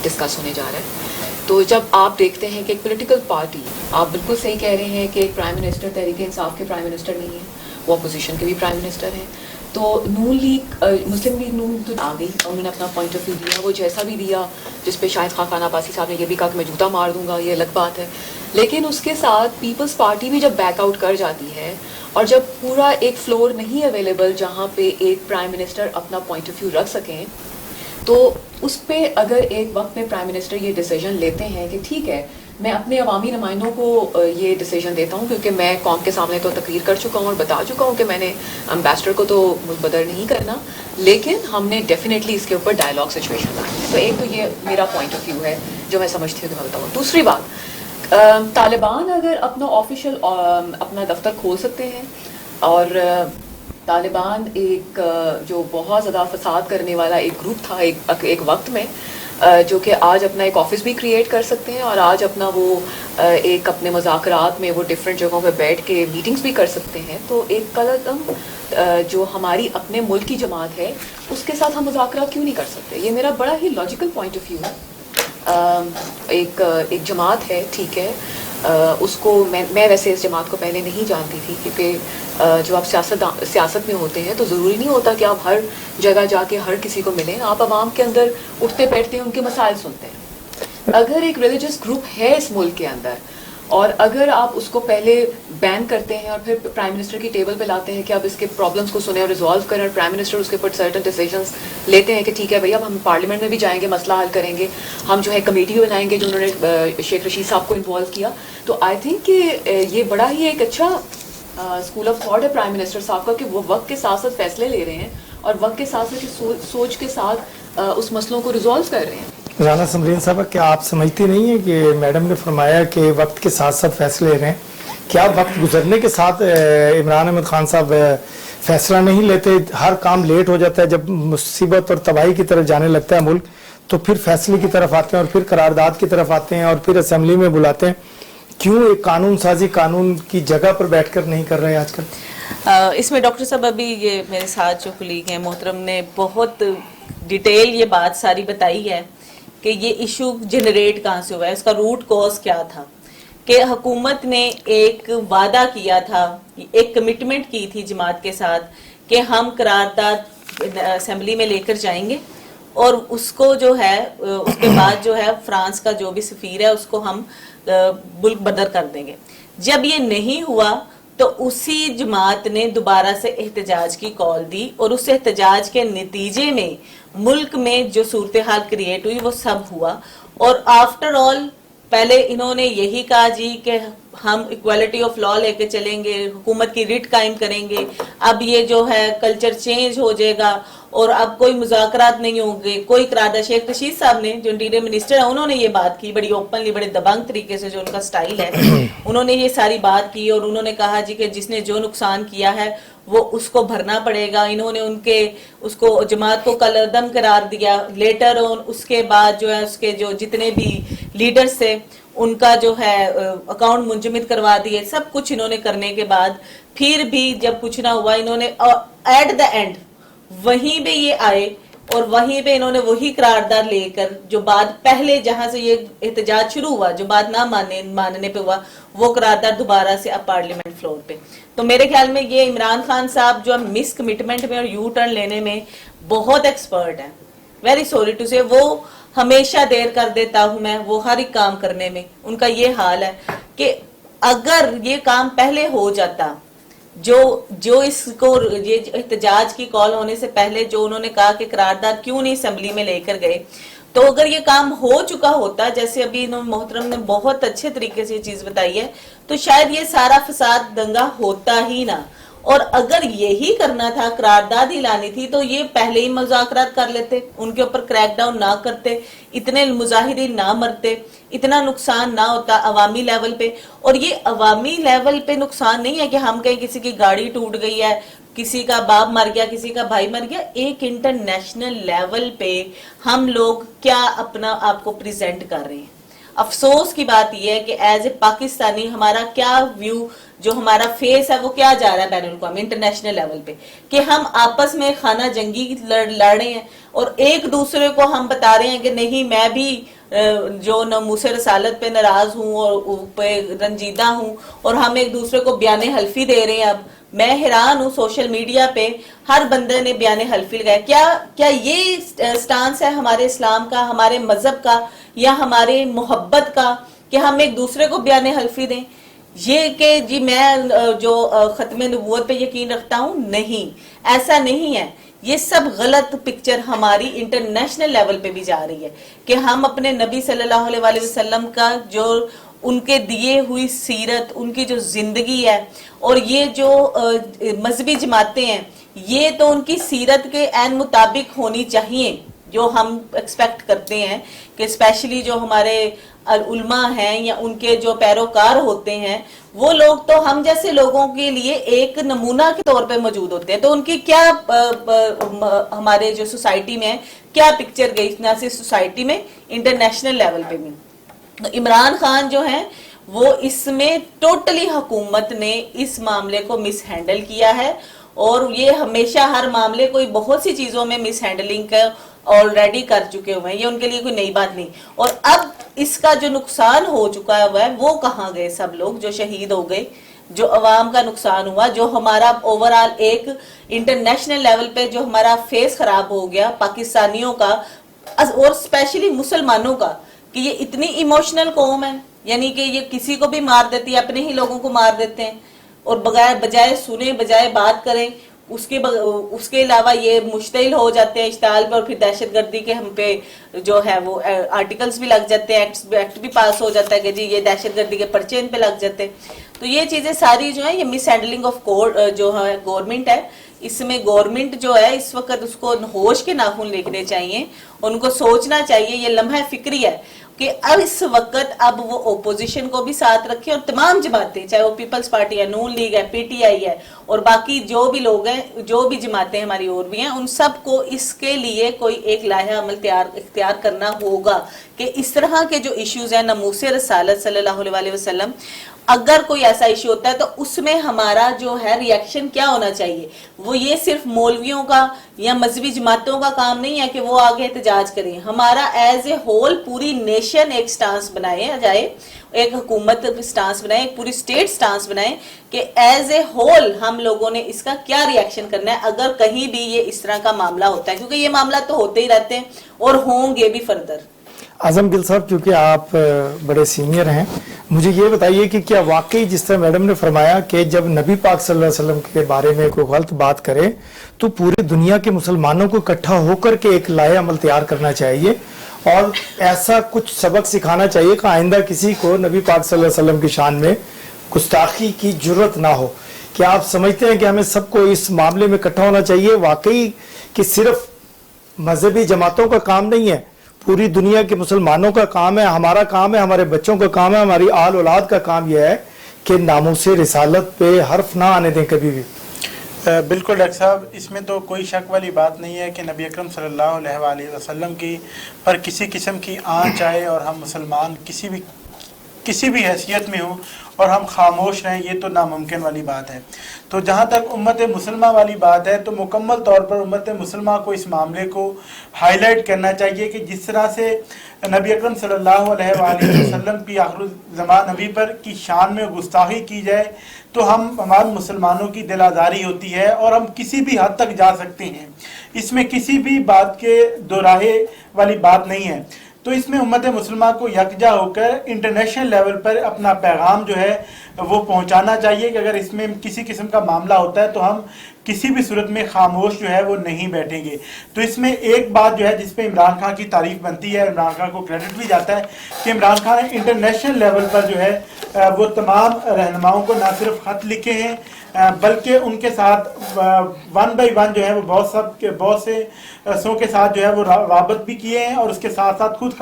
डिस्कस होने जा रहा है। तो जब आप देखते हैं कि एक पॉलिटिकल पार्टी, आप बिल्कुल सही कह रहे हैं कि एक प्राइम मिनिस्टर तहरीक इंसाफ के प्राइम मिनिस्टर नहीं है, वो अपोजिशन के भी प्राइम मिनिस्टर हैं। तो नून लीग, मुस्लिम लीग नून तो आ गई और उन्होंने अपना पॉइंट ऑफ व्यू दिया, वो जैसा भी दिया, जिस पे शाहिद खान अब्बासी साहब ने ये भी कहा कि मैं जूता मार दूंगा, ये अलग बात है। लेकिन उसके साथ पीपल्स पार्टी भी जब बैकआउट कर जाती है और जब पूरा एक फ्लोर नहीं अवेलेबल जहाँ पे एक प्राइम मिनिस्टर अपना पॉइंट ऑफ व्यू रख सकें, तो उस पर अगर एक वक्त में प्राइम मिनिस्टर ये डिसीजन लेते हैं कि ठीक है, मैं अपने अवामी नुमाइंदों को ये डिसीजन देता हूँ क्योंकि मैं कौम के सामने तो तकरीर कर चुका हूँ और बता चुका हूँ कि मैंने एम्बेसडर को तो मुतबदर नहीं करना, लेकिन हमने डेफिनेटली इसके ऊपर डायलॉग सिचुएशन लानी है। तो एक तो ये मेरा पॉइंट ऑफ व्यू है जो मैं समझती हूँ कि मैं बताऊँ। दूसरी बात, तालिबान अगर अपना ऑफिशियल अपना दफ्तर खोल सकते हैं और तालिबान एक जो बहुत ज़्यादा फसाद करने वाला एक ग्रुप था एक वक्त में, जो कि आज अपना एक ऑफिस भी क्रिएट कर सकते हैं और आज अपना वो एक अपने मुज़ाकरात में वो डिफरेंट जगहों पे बैठ के मीटिंग्स भी कर सकते हैं। तो एक कदम जो हमारी अपने मुल्क की जमात है उसके साथ हम मुज़ाकरात क्यों नहीं कर सकते? ये मेरा बड़ा ही लॉजिकल पॉइंट ऑफ व्यू है। एक जमात है, ठीक है, उसको मैं वैसे इस जमात को पहले नहीं जानती थी क्योंकि जब आप सियासत में होते हैं तो ज़रूरी नहीं होता कि आप हर जगह जाके हर किसी को मिलें, आप आवाम के अंदर उठते बैठते हैं, उनके मसाइल सुनते हैं। अगर एक रिलीजियस ग्रुप है इस मुल्क के अंदर और अगर आप उसको पहले बैन करते हैं और फिर प्राइम मिनिस्टर की टेबल पे लाते हैं कि आप इसके प्रॉब्लम्स को सुने और रिजॉल्व करें और प्राइम मिनिस्टर उसके ऊपर सर्टन डिसीजंस लेते हैं कि ठीक है भैया, अब हम पार्लियामेंट में भी जाएंगे, मसला हल करेंगे, हम जो है कमेटी भी बनाएंगे जो उन्होंने शेख रशीद साहब को इन्वॉल्व किया। तो आई थिंक कि ये बड़ा ही एक अच्छा स्कूल ऑफ थॉट है प्राइम मिनिस्टर साहब का कि वो वक्त के साथ साथ फैसले ले रहे हैं और वक्त के साथ साथ सोच के साथ उस मसलों को रिजॉल्व कर रहे हैं। राना समरीन साहब, क्या आप समझती नहीं है कि मैडम ने फरमाया कि वक्त के साथ साथ फैसले ले रहे हैं, क्या वक्त गुजरने के साथ इमरान अहमद खान साहब फैसला नहीं लेते? हर काम लेट हो जाता है, जब मुसीबत और तबाही की तरफ जाने लगता है मुल्क तो फिर फैसले की तरफ आते हैं और फिर करारदाद की तरफ आते हैं और फिर असेंबली में बुलाते हैं। क्यों एक कानून साजी कानून की जगह पर बैठकर नहीं कर रहे हैं आजकल? इसमें डॉक्टर साहब अभी ये मेरे साथ जो कुलीग हैं मोहतरम ने बहुत डिटेल ये बात सारी बताई है कि ये इशू जनरेट कहाँ से हुआ है, इसका रूट कॉज क्या था कि हुकूमत ने एक वादा किया था, एक कमिटमेंट की थी जमात के साथ कि हम करारदाद असेंबली में लेकर जाएंगे और उसको जो है उसके बाद जो है फ्रांस का जो भी सफीर है उसको हम मुल्क बदर कर देंगे। जब ये नहीं हुआ तो उसी जमात ने दोबारा से एहतजाज की कॉल दी और उस एहतजाज के नतीजे में मुल्क में जो सूरत हाल क्रिएट हुई वो सब हुआ। और आफ्टर ऑल पहले इन्होंने यही कहा जी कि हम इक्वालिटी ऑफ लॉ लेके चलेंगे, हुकूमत की रिट कायम करेंगे, अब ये जो है कल्चर चेंज हो जाएगा और अब कोई मुज़ाकरात नहीं होंगे, कोई करारदाद। शेख रशीद साहब ने जो इंटीरियर मिनिस्टर है उन्होंने ये बात की बड़ी ओपनली, बड़े दबंग तरीके से, जो उनका स्टाइल है, उन्होंने ये सारी बात की और उन्होंने कहा जी कि जिसने जो नुकसान किया है वो उसको भरना पड़ेगा। इन्होंने उनके उसको जमात को कलअदम करार दिया। लेटर ऑन उसके बाद जो है उसके जो जितने भी लीडर्स थे उनका जो है अकाउंट मुंजमद करवा दिए। सब कुछ इन्होंने करने के बाद फिर भी जब कुछ ना हुआ, इन्होंने एट द एंड वहीं पे ये आए और वहीं पे इन्होंने वही करारदाद लेकर जो बात पहले जहां से ये एहतजाज शुरू हुआ, जो बात ना मानने पे हुआ, वो करारदाद दोबारा से अब पार्लियामेंट फ्लोर पे। तो मेरे ख्याल में ये इमरान खान साहब जो मिस कमिटमेंट में और यू टर्न लेने में बहुत एक्सपर्ट हैं। वेरी सॉरी टू से, वो हमेशा देर कर देता हूं मैं, वो हर एक काम करने में उनका ये हाल है कि अगर ये काम पहले हो जाता, जो इसको ये एहतजाज की कॉल होने से पहले जो उन्होंने कहा कि करारदाद क्यों नहीं असेंबली में लेकर गए, तो अगर ये काम हो चुका होता, जैसे अभी मोहतरम ने बहुत अच्छे तरीके से ये चीज बताई है, तो शायद ये सारा फसाद दंगा होता ही ना। और अगर यही करना था, करारदाद ही लानी थी, तो ये पहले ही मुज़ाकरात कर लेते, उनके ऊपर क्रैकडाउन ना करते, इतने मुजाहिरीन ना मरते, इतना नुकसान ना होता अवामी लेवल पे। और ये अवामी लेवल पे नुकसान नहीं है कि हम कहीं किसी की गाड़ी टूट गई है, किसी का बाप मर गया, किसी का भाई मर गया। एक इंटरनेशनल लेवल पे हम लोग क्या अपना आपको प्रेजेंट कर रहे हैं। अफसोस की बात यह है कि एज ए पाकिस्तानी हमारा क्या व्यू, जो हमारा फेस है, वो क्या जा रहा है बैनुल इंटरनेशनल लेवल पे, कि हम आपस में खाना जंगी लड़ रहे हैं और एक दूसरे को हम बता रहे हैं कि नहीं, मैं भी जो नमूसे रसालत पे नाराज हूँ और पे रंजीदा हूँ, और हम एक दूसरे को बयान हल्फी दे रहे हैं। अब मैं हैरान हूँ, सोशल मीडिया पे हर बंदे ने बयान हल्फी लगाया। क्या ये स्टांस है हमारे इस्लाम का, हमारे मजहब का, या हमारे मोहब्बत का, कि हम एक दूसरे को बयान हल्फी दें? ये कि जी मैं जो खत्म नबूवत पे यकीन रखता हूँ, नहीं, ऐसा नहीं है। ये सब गलत पिक्चर हमारी इंटरनेशनल लेवल पे भी जा रही है कि हम अपने नबी सल्लल्लाहु अलैहि वसल्लम का जो उनके दिए हुई सीरत, उनकी जो जिंदगी है, और ये जो मजहबी जमातें हैं, ये तो उनकी सीरत के ऐन मुताबिक होनी चाहिए, जो हम एक्सपेक्ट करते हैं कि स्पेशली जो हमारे उलमा हैं या उनके जो पैरोकार होते हैं, वो लोग तो हम जैसे लोगों के लिए एक नमूना के तौर पे मौजूद होते हैं। तो उनकी क्या हमारे जो सोसाइटी में है, क्या पिक्चर गई, ना सिर्फ सोसाइटी में, इंटरनेशनल लेवल पे भी। तो इमरान खान जो है वो इसमें टोटली हुकूमत ने इस मामले को मिस हैंडल किया है, और ये हमेशा हर मामले को बहुत सी चीजों में मिस हैंडलिंग का ऑलरेडी कर चुके हुए हैं। ये उनके लिए कोई नई बात नहीं। और अब इसका जो नुकसान हो चुका है वो कहाँ गए सब लोग जो शहीद हो गए, जो अवाम का नुकसान हुआ, जो हमारा ओवरऑल एक इंटरनेशनल लेवल पे जो हमारा फेस खराब हो गया पाकिस्तानियों का और स्पेशली मुसलमानों का, कि ये इतनी इमोशनल कौम है, यानी कि ये किसी को भी मार देती है, अपने ही लोगों को मार देते हैं, और बजाय सुने, बजाय बात करें, उसके अलावा ये मुश्तिल हो जाते हैं इश्ताल पर, और फिर दहशतगर्दी के हम पे जो है वो आर्टिकल्स भी लग जाते हैं, एक्ट भी पास हो जाता है कि जी ये दहशतगर्दी के पर्चे इन पे लग जाते हैं। तो ये चीजें सारी जो है, ये मिस हैंडलिंग ऑफ कोर्ट जो है गवर्नमेंट है, इसमें गवर्नमेंट जो है इस वक्त उसको होश के नाखून लेने चाहिए, उनको सोचना चाहिए, ये लम्हा फिक्री है कि अब इस वक्त अब वो ओपोजिशन को भी साथ रखे, और तमाम जमातें, चाहे वो पीपल्स पार्टी है, नून लीग है, पीटीआई है, और बाकी जो भी लोग हैं, जो भी जमातें हमारी और भी हैं, उन सबको इसके लिए कोई एक लाहा अमल इख्तियार करना होगा कि इस तरह के जो इश्यूज हैं, नमूसे रसालत सल्लल्लाहु अलैहि वसल्लम, अगर कोई ऐसा इश्यू होता है तो उसमें हमारा जो है रिएक्शन क्या होना चाहिए। वो ये सिर्फ मौलवियों का या मजहबी जमातों का काम नहीं है कि वो आगे एहतजाज करें। हमारा एज ए होल पूरी नेशन एक स्टांस बनाए जाए, एक हुकूमत स्टांस बनाए, एक पूरी स्टेट स्टांस बनाए कि एज ए होल हम लोगों ने इसका क्या रिएक्शन करना है अगर कहीं भी ये इस तरह का मामला होता है, क्योंकि ये मामला तो होते ही रहते हैं और होंगे भी फर्दर। आजम गिल साहब, क्योंकि आप बड़े सीनियर हैं, मुझे ये बताइए कि क्या वाकई जिस तरह मैडम ने फरमाया कि जब नबी पाक सल्लल्लाहु अलैहि वसल्लम के बारे में कोई गलत बात करे तो पूरी दुनिया के मुसलमानों को इकट्ठा होकर के एक लाए अमल तैयार करना चाहिए और ऐसा कुछ सबक सिखाना चाहिए कि आइंदा किसी को नबी पाक सल्लल्लाहु अलैहि वसल्लम की शान में गुस्ताखी की जरूरत ना हो? क्या आप समझते हैं कि हमें सबको इस मामले में इकट्ठा होना चाहिए वाकई, कि सिर्फ मजहबी जमातों का काम नहीं है, पूरी दुनिया के मुसलमानों का काम है, हमारा काम है, हमारे बच्चों का काम है, हमारी आल औलाद का काम यह है कि नामूसे रिसालत पे हर्फ ना आने दें कभी भी? बिल्कुल डॉक्टर साहब, इसमें तो कोई शक वाली बात नहीं है कि नबी अकरम सल्लल्लाहु अलैहि वसल्लम की पर किसी किस्म की आँच आए और हम मुसलमान किसी भी हैसियत में हो और हम खामोश रहें, ये तो नामुमकिन वाली बात है। तो जहाँ तक उम्मत मुसलमा वाली बात है तो मुकम्मल तौर पर उम्मत मुसलमा को इस मामले को हाईलाइट करना चाहिए कि जिस तरह से नबी अकरम सल्लल्लाहु अलैहि वसल्लम की आखिर ज़मान नबी पर की शान में गुस्ताखी की जाए तो हम हमारे मुसलमानों की दिल आज़ारी होती है और हम किसी भी हद तक जा सकते हैं। इसमें किसी भी बात के दोराहे वाली बात नहीं है। तो इसमें उम्मत मुसलमान को यकजा होकर इंटरनेशनल लेवल पर अपना पैगाम जो है वो पहुंचाना चाहिए कि अगर इसमें किसी किस्म का मामला होता है तो हम किसी भी सूरत में खामोश जो है वो नहीं बैठेंगे। तो इसमें एक बात जो है जिस पे इमरान खान की तारीफ बनती है, इमरान खान को क्रेडिट भी जाता है कि इमरान खान ने इंटरनेशनल लेवल पर जो है वो तमाम रहनुमाओं को ना सिर्फ ख़त लिखे हैं बल्कि उनके साथ वन बाई वन जो है वो बहुत से सो के साथ जो है वो राबत भी किए हैं और उसके साथ साथ खुद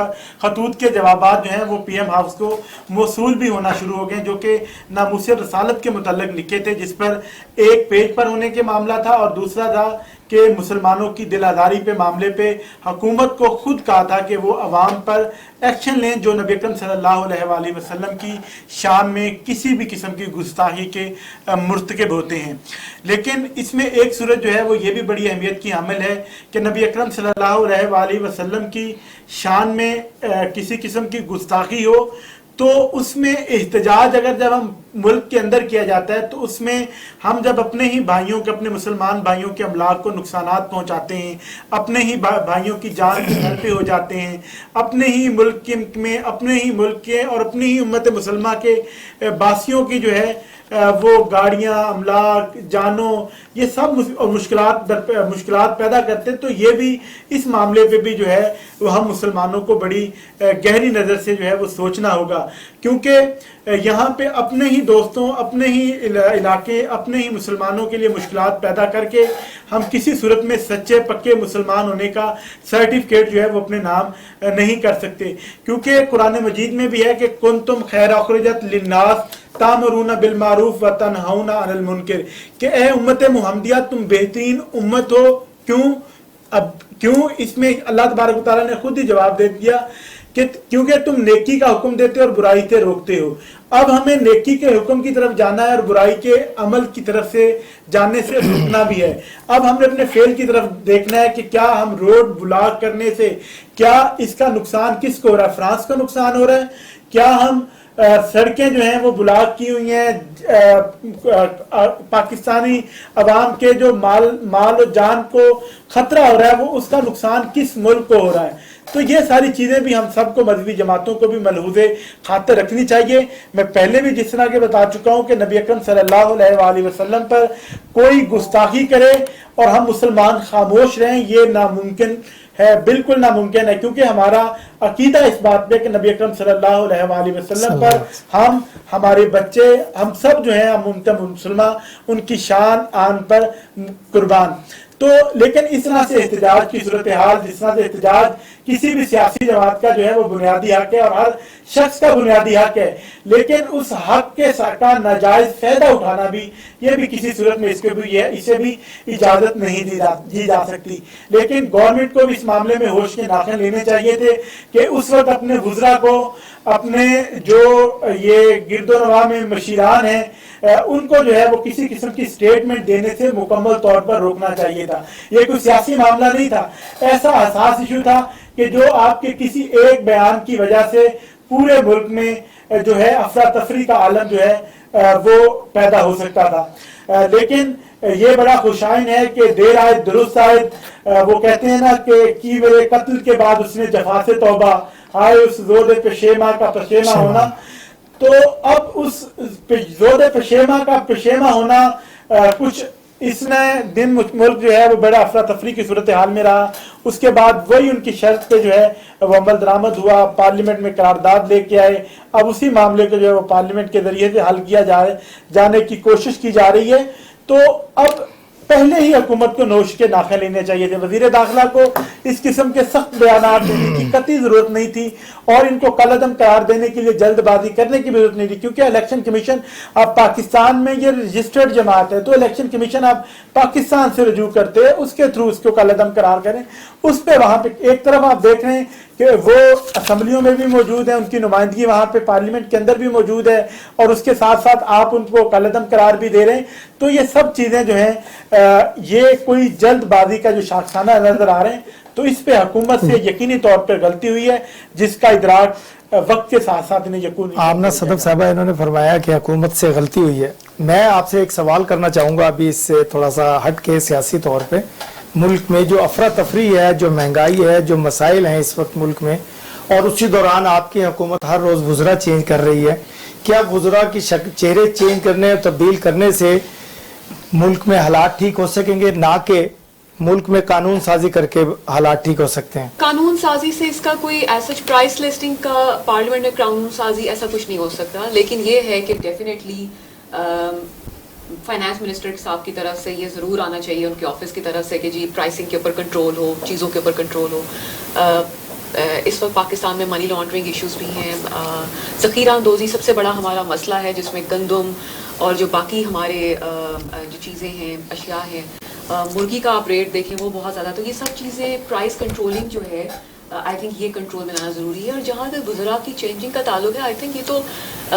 खतूत के जवाबात जो हैं वो पीएम हाउस को मौसूल भी होना शुरू हो गए, जो कि नामूसे रसालत के मुतल्लिक लिखे थे, जिस पर एक पेज पर होने के मामला था और दूसरा था कि मुसलमानों की दिल आज़ारी पे मामले पे हुकूमत को खुद कहा था कि वो अवाम पर एक्शन लें जो नबी अकरम सल्लल्लाहु अलैहि वसल्लम की शान में किसी भी किस्म की गुस्ताखी के मुर्तकब होते हैं। लेकिन इसमें एक सूरत जो है वो ये भी बड़ी अहमियत की हामिल है कि नबी अकरम सल्लल्लाहु अलैहि वसल्लम की शान में किसी किस्म की गुस्ताखी हो तो उसमें एहतजाज अगर जब हम मुल्क के अंदर किया जाता है तो उसमें हम जब अपने ही भाइयों के, अपने मुसलमान भाइयों के अमलाक को नुकसानात पहुंचाते हैं, अपने ही भाइयों की जान के घर पे हो जाते हैं, अपने ही मुल्क में, अपने ही मुल्क के और अपनी ही उम्मत मुसलमा के बासियों की जो है वो गाड़ियाँ, अमलाक, जानों, ये सब मुश्किलात पैदा करते हैं। तो ये भी इस मामले पे भी जो है वो हम मुसलमानों को बड़ी गहरी नज़र से जो है वो सोचना होगा, क्योंकि यहाँ पे अपने ही दोस्तों, अपने ही इलाके, अपने ही मुसलमानों के लिए मुश्किलात पैदा करके हम किसी सूरत में सच्चे पक्के मुसलमान होने का सर्टिफिकेट जो है वो अपने नाम नहीं कर सकते। क्योंकि कुरान मजीद में भी है कि कुंतुम खैर उखरिजत लिन्नास तामरूना बिल मारूफ व तनहाउना अनिल मुनकर, कि ए उम्मत मुहम्मदिया तुम बेहतरीन उम्मत हो। क्यों इसमें अल्लाह तबारक व तआला ने खुद ही जवाब दे दिया कि क्योंकि तुम नेकी का हुक्म देते हो और बुराई से रोकते हो। अब हमें नेकी के हुक्म की तरफ जाना है और बुराई के अमल की तरफ से जाने से रुकना भी है। अब हमने अपने फेल की तरफ देखना है कि क्या हम रोड ब्लॉक करने से क्या इसका नुकसान किसको हो रहा है? फ्रांस को नुकसान हो रहा है? क्या हम सड़कें जो हैं वो ब्लॉक की हुई हैं, पाकिस्तानी अवाम के जो माल और जान को खतरा हो रहा है वो उसका नुकसान किस मुल्क को हो रहा है? तो ये सारी चीज़ें भी हम सबको मजहबी जमातों को भी मलहूज़े खातिर रखनी चाहिए। मैं पहले भी जिस तरह के बता चुका हूँ कि नबी अकरम सल्लल्लाहु अलैहि वसल्लम पर कोई गुस्ताखी करे और हम मुसलमान खामोश रहें, ये नामुमकिन है, बिल्कुल नामुमकिन है। क्योंकि हमारा अकीदा इस बात पे कि नबी अकरम सल्लल्लाहु अलैहि वसल्लम पर हम, हमारे बच्चे, हम सब जो हैं हम मुसलमान उनकी शान आन पर कुर्बान। तो लेकिन इस तरह से एहतजाज की सूरत हाल, जिस तरह से एहतजाज किसी भी सियासी जमात का जो है वो बुनियादी हक है और हर शख्स का बुनियादी हक है, लेकिन उस हक के का नाजायज फायदा उठाना भी, ये भी किसी सूरत में इसे भी इजाजत नहीं दी जा सकती। लेकिन गवर्नमेंट को भी इस मामले में होश के नाखिन लेने चाहिए थे कि उस वक्त अपने गुजरा को, अपने जो ये गिरदोनवा में मशीरान हैं उनको जो है वो किसी किस्म की स्टेटमेंट देने से मुकम्मल तौर पर रोकना चाहिए था। ये कोई सियासी मामला नहीं था, ऐसा हसास इशू था कि जो आपके किसी एक बयान की वजह से पूरे मुल्क में जो है अफरा तफरी का आलम जो है वो पैदा हो सकता था। लेकिन ये बड़ा खुशाइन है कि देर आए दुरुस्त आए। वो कहते हैं ना कि मेरे कत्ल के बाद उसने जफा से तौबा, आए उस जोर पेशेमा का पेशेमा होना। तो अब उस जोर पेशेमा का पेशेमा होना कुछ इसने दिन मुल्क जो है वो बड़ा अफरा तफरी की सूरत हाल में रहा। उसके बाद वही उनकी शर्त पे जो है वो अमल दरामद हुआ, पार्लियामेंट में करारदाद लेके आए। अब उसी मामले को जो है वो पार्लियामेंट के जरिए से हल किया जाने की कोशिश की जा रही है। तो अब पहले ही हुकूमत को नोश के नाखे लेने चाहिए थे। वजीर दाखिला को इस किस्म के सख्त बयान देने की कतई जरूरत नहीं थी और इनको कलअदम करार देने के लिए जल्दबाजी करने की जरूरत नहीं थी, क्योंकि इलेक्शन कमीशन अब पाकिस्तान में ये रजिस्टर्ड जमात है। तो इलेक्शन कमीशन आप पाकिस्तान से रजू करते हैं, उसके थ्रू उसको कलअदम करार करें। उस पर वहां पे एक तरफ आप देख रहे हैं कि वो असम्बलियों में भी मौजूद है, उनकी नुमाइंदगी वहां पे पार्लियामेंट के अंदर भी मौजूद है, और उसके साथ साथ आप उनको कलअदम करार भी दे रहे हैं। तो ये सब चीजें जो हैं ये कोई जल्दबाजी का जो शाखसाना नजर आ रहे हैं। तो इस पे हुकूमत से यकीनी तौर पर गलती हुई है, जिसका इदराक वक्त के साथ साथ इन्हें यकीन। आमना सदफ साहबा इन्होंने फरमाया कि हुकूमत से गलती हुई है। मैं आपसे एक सवाल करना चाहूँगा अभी इससे थोड़ा सा हट के सियासी तौर पे। मुल्क में जो अफरा तफरी है, जो महंगाई है, जो मसाइल हैं इस वक्त मुल्क में, और उसी दौरान आपकी हुकूमत हर रोज़ वुज़रा चेंज कर रही है, क्या वुज़रा की चेहरे चेंज करने और तब्दील करने से मुल्क में हालात ठीक हो सकेंगे, ना कि मुल्क में कानून साजी करके हालात ठीक हो सकते हैं? कानून साजी से इसका कोई ऐसा प्राइस लिस्टिंग का पार्लियामेंट में कानून साजी ऐसा कुछ नहीं हो सकता। लेकिन ये है कि डेफिनेटली फाइनेंस मिनिस्टर साहब की तरफ से ये ज़रूर आना चाहिए उनके ऑफिस की तरफ से कि जी प्राइसिंग के ऊपर कंट्रोल हो, चीज़ों के ऊपर कंट्रोल हो। इस वक्त पाकिस्तान में मनी लॉन्ड्रिंग इश्यूज भी हैं, ज़ख़ीरा अंदोज़ी सबसे बड़ा हमारा मसला है, जिसमें गंदम और जो बाकी हमारे जो चीज़ें हैं, अशिया हैं, मुर्गी का आप रेट देखें वो बहुत ज़्यादा। तो ये सब चीज़ें प्राइस कंट्रोलिंग जो है आई थिंक ये कंट्रोल में लाना ज़रूरी है। और जहाँ तक वज़रा की चेंजिंग का ताल्लुक है, आई थिंक ये तो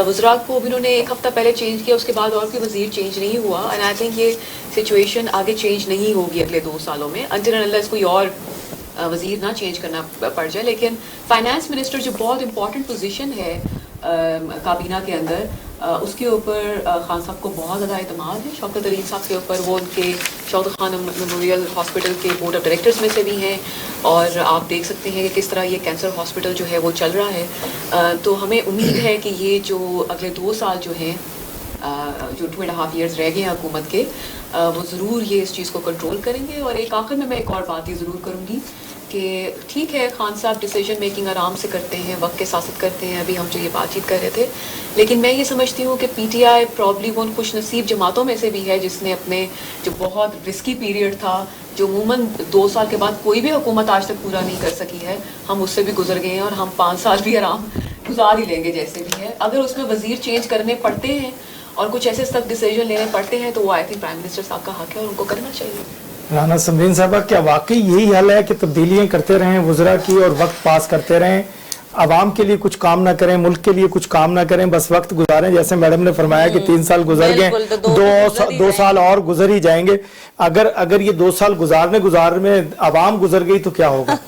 वज़रा को भी उन्होंने एक हफ़्ता पहले चेंज किया, उसके बाद और कोई वज़ीर चेंज नहीं हुआ। एंड आई थिंक ये सिचुएशन आगे चेंज नहीं होगी अगले 2 सालों में, अंटिल अनलेस कोई और वज़ीर ना चेंज करना पड़ जाए। लेकिन फाइनेंस मिनिस्टर जो बहुत इंपॉर्टेंट पोजीशन है काबीना के अंदर, उसके ऊपर खान साहब को बहुत ज़्यादा एतमाद है, शौकत तरीन साहब के ऊपर। वो उनके शौकत खान मेमोरियल हॉस्पिटल के बोर्ड ऑफ डायरेक्टर्स में से भी हैं, और आप देख सकते हैं कि किस तरह ये कैंसर हॉस्पिटल जो है वो चल रहा है। तो हमें उम्मीद है कि ये जो अगले 2 साल जो हैं, जो 2.5 ईयर्स रह गए हैं हुकूमत के, वो ज़रूर ये इस चीज़ को कंट्रोल करेंगे। और एक आखिर में मैं एक और बात ये ज़रूर करूँगी कि ठीक है खान साहब डिसीजन मेकिंग आराम से करते हैं, वक्त के साथ करते हैं, अभी हम जो ये बातचीत कर रहे थे। लेकिन मैं ये समझती हूँ कि पीटीआई प्रॉब्ली वो उन खुश नसीब जमातों में से भी है जिसने अपने जो बहुत रिस्की पीरियड था, जो अमूमन 2 साल के बाद कोई भी हुकूमत आज तक पूरा नहीं कर सकी है, हम उससे भी गुजर गए हैं और हम 5 साल भी आराम गुजार ही लेंगे जैसे भी है। अगर उसमें वज़ीर चेंज करने पड़ते हैं और कुछ ऐसे सख्त डिसीजन लेने पड़ते हैं, तो वो आई थिंक प्राइम मिनिस्टर साहब का हक है और उनको करना चाहिए। राना समरीन साहबा, क्या वाकई यही हल है कि तब्दीलियां करते रहें वुज़रा की और वक्त पास करते रहें, आवाम के लिए कुछ काम ना करें, मुल्क के लिए कुछ काम ना करें, बस वक्त गुजारें? जैसे मैडम ने फरमाया कि 3 साल गुजर गए, 2 साल और गुजर ही जाएंगे। अगर ये 2 साल गुजारने में आवाम गुजर गई तो क्या होगा?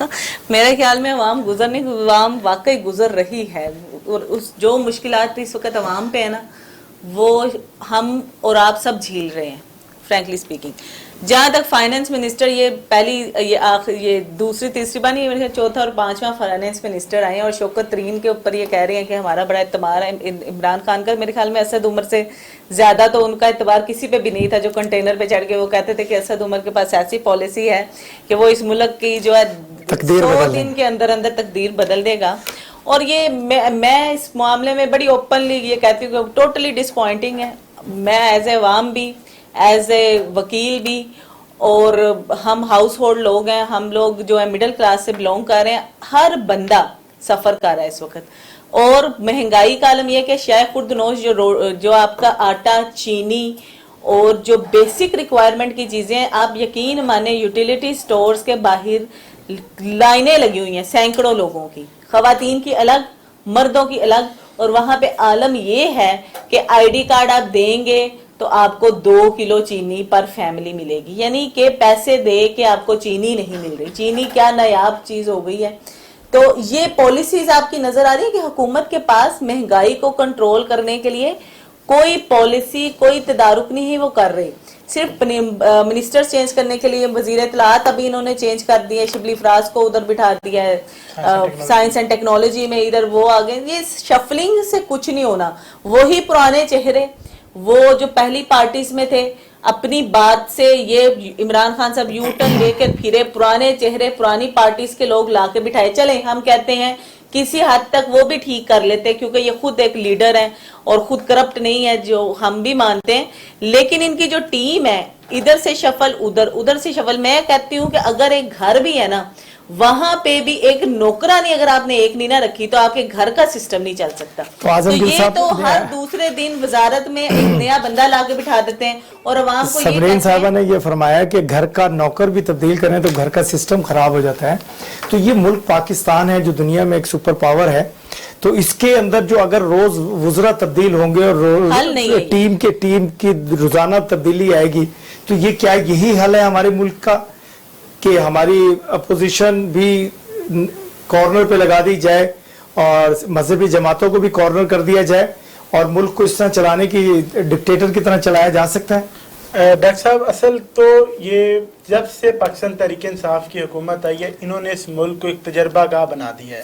मेरे ख्याल में आवाम वाकई गुजर रही है, और उस जो मुश्किलात इस वक्त आवाम पे है ना, वो हम और आप सब झेल रहे हैं फ्रैंकली स्पीकिंग। जहाँ तक फाइनेंस मिनिस्टर, ये दूसरी तीसरी बार नहीं, मेरे 4था और 5वां फाइनेंस मिनिस्टर आए हैं और शौकत तरीन के ऊपर ये कह रहे हैं कि हमारा बड़ा एतबार है इमरान खान का। मेरे ख्याल में असद उमर से ज़्यादा तो उनका एतबार किसी पे भी नहीं था, जो कंटेनर पे चढ़ के वो कहते थे कि असद उमर के पास ऐसी पॉलिसी है कि वो इस मुल्क की जो है 100 दिन के अंदर अंदर तकदीर बदल देगा। और ये मैं इस मामले में बड़ी ओपनली ये कहती हूँ कि टोटली डिसपॉइंटिंग है। मैं एज ए अवाम भी, एज ए वकील भी, और हम हाउस होल्ड लोग हैं, हम लोग जो है मिडिल क्लास से बिलोंग कर रहे हैं, हर बंदा सफ़र कर रहा है इस वक्त। और महंगाई का आलम यह कि शायद खुर्दनोश जो आपका आटा, चीनी और जो बेसिक रिक्वायरमेंट की चीज़ें, आप यकीन माने यूटिलिटी स्टोर्स के बाहर लाइनें लगी हुई हैं सैकड़ों लोगों की, ख़वातीन की अलग, मर्दों की अलग। और वहाँ पे आलम ये है कि आईडी कार्ड आप देंगे तो आपको 2 किलो चीनी पर फैमिली मिलेगी, यानी कि पैसे दे के आपको चीनी नहीं मिल रही। चीनी क्या नायाब चीज़ हो गई है। تو یہ پالیسیز آپ کی نظر آ رہی ہے کہ حکومت کے پاس مہنگائی کو کنٹرول کرنے کے لیے کوئی پالیسی کوئی تدارک نہیں ہے وہ کر رہی, صرف منسٹر چینج کرنے کے لیے وزیر اطلاعات ابھی انہوں نے چینج کر دیا ہے, شبلی فراز کو ادھر بٹھا دیا ہے سائنس اینڈ ٹیکنالوجی میں, ادھر وہ آگے. یہ شفلنگ سے کچھ نہیں ہونا, وہی پرانے چہرے وہ جو پہلی پارٹیز میں تھے اپنی بات سے یہ عمران خان صاحب یو ٹرن لے کر پھرے, پرانے چہرے پرانی پارٹیز کے لوگ لا کے بٹھائے. چلیں ہم کہتے ہیں کسی حد تک وہ بھی ٹھیک کر لیتے کیونکہ یہ خود ایک لیڈر ہیں اور خود کرپٹ نہیں ہے جو ہم بھی مانتے ہیں, لیکن ان کی جو ٹیم ہے ادھر سے شفل ادھر سے شفل. میں کہتی ہوں کہ اگر ایک گھر بھی ہے نا وہاں پہ بھی ایک نوکرانی اگر آپ نے ایک نہیں نہ رکھی تو آپ کے گھر کا سسٹم نہیں چل سکتا. تو یہ تو ہر دوسرے دن وزارت میں ایک نیا بندہ لا کے بٹھا دیتے ہیں اور عوام کو. سمرین صاحبہ نے یہ فرمایا کہ گھر کا نوکر بھی تبدیل کریں تو گھر کا سسٹم خراب ہو جاتا ہے. تو یہ ملک پاکستان ہے جو دنیا میں ایک سپر پاور ہے, تو اس کے اندر جو اگر روز وزراء تبدیل ہوں گے اور ٹیم کی روزانہ تبدیلی آئے گی تو یہ کیا یہی حل ہے ہمارے ملک کا کہ ہماری اپوزیشن بھی کارنر پہ لگا دی جائے اور مذہبی جماعتوں کو بھی کارنر کر دیا جائے اور ملک کو اس طرح چلانے کی ڈکٹیٹر کی طرح چلایا جا سکتا ہے؟ ڈاکٹر صاحب اصل تو یہ جب سے پاکستان تحریک انصاف کی حکومت آئی ہے انہوں نے اس ملک کو ایک تجربہ گاہ بنا دیا ہے.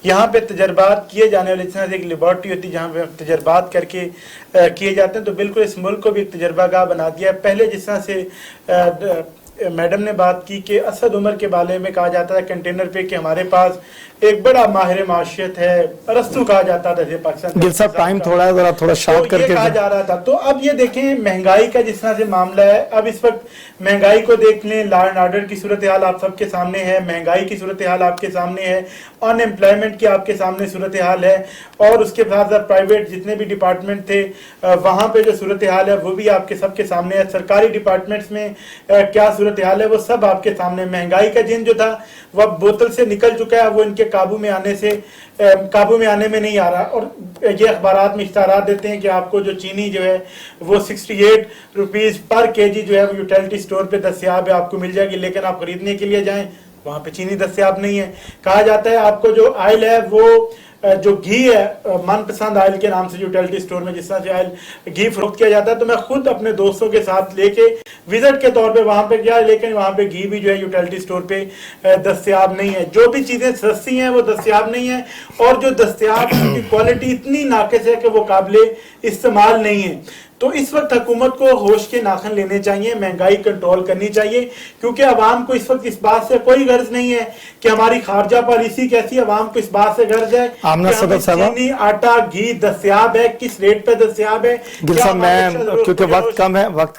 یہاں پہ تجربات کیے جانے والے, جس طرح سے ایک لیبارٹری ہوتی ہے جہاں پہ تجربات کر کے کیے جاتے ہیں, تو بالکل اس ملک کو بھی ایک تجربہ گاہ بنا دیا ہے. پہلے جس طرح سے میڈم نے بات کی کہ اسد عمر کے بارے میں کہا جاتا ہے کنٹینر پہ کہ ہمارے پاس ایک بڑا ماہر معاشیت ہے, ارسطو کہا جاتا تھا پاکستان. گل صاحب ٹائم تھوڑا ہے, ذرا تھوڑا شارٹ کر کے کہا جا رہا تھا. تو اب یہ دیکھیں مہنگائی کا جس طرح سے معاملہ ہے, اب اس وقت مہنگائی کو دیکھ لیں, لا اینڈ آرڈر کی صورتحال آپ سب کے سامنے ہے, مہنگائی کی صورتحال آپ کے سامنے ہے, ان امپلائمنٹ کی آپ کے سامنے صورتحال ہے, اور اس کے بعد پرائیویٹ جتنے بھی ڈپارٹمنٹ تھے وہاں پہ جو صورتحال ہے وہ بھی آپ کے سب کے سامنے ہے. سرکاری ڈپارٹمنٹس میں کیا صورتحال ہے وہ سب آپ کے سامنے. مہنگائی کا جن جو تھا وہ بوتل سے نکل چکا ہے, وہ ان کے قابو میں آنے میں نہیں آ رہا. اور یہ اخبارات میں اشتہارات دیتے ہیں کہ آپ کو جو چینی جو ہے وہ 68 روپیز پر کے جی جو ہے وہ یوٹیلٹی سٹور پہ دستیاب ہے, آپ کو مل جائے گی, لیکن آپ خریدنے کے لیے جائیں وہاں پہ چینی دستیاب نہیں ہے. کہا جاتا ہے آپ کو جو آئل ہے وہ جو گھی ہے من پسند آئل کے نام سے یوٹیلٹی سٹور میں جس طرح سے آئل گھی فروخت کیا جاتا ہے. تو میں خود اپنے دوستوں کے ساتھ لے کے وزٹ کے طور پہ وہاں پہ گیا, لیکن وہاں پہ گھی بھی جو ہے یوٹیلٹی سٹور پہ دستیاب نہیں ہے. جو بھی چیزیں سستی ہیں وہ دستیاب نہیں ہیں, اور جو دستیاب ان کی کوالٹی اتنی ناقص ہے کہ وہ قابل استعمال نہیں ہے. تو اس وقت حکومت کو ہوش کے ناخن لینے چاہیے, مہنگائی کنٹرول کرنی چاہیے, کیونکہ عوام کو اس وقت اس بات سے کوئی غرض نہیں ہے کہ ہماری خارجہ پالیسی کیسی. عوام کو اس بات سے غرض ہے کہ چینی, آٹا, گھی دستیاب ہے, کس ریٹ پہ دستیاب ہے. میں کیونکہ وقت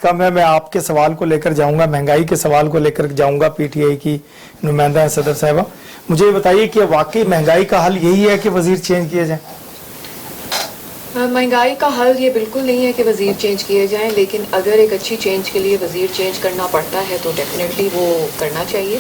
کم ہے, میں آپ کے سوال کو لے کر جاؤں گا, مہنگائی کے سوال کو لے کر جاؤں گا. پی ٹی آئی کی نمائندہ ہے صدر صاحبہ, مجھے یہ بتائیے کہ واقعی مہنگائی کا حل یہی ہے کہ وزیر چینج کیے جائیں؟ مہنگائی کا حل یہ بالکل نہیں ہے کہ وزیر چینج کیے جائیں, لیکن اگر ایک اچھی چینج کے لیے وزیر چینج کرنا پڑتا ہے تو ڈیفینیٹلی وہ کرنا چاہیے.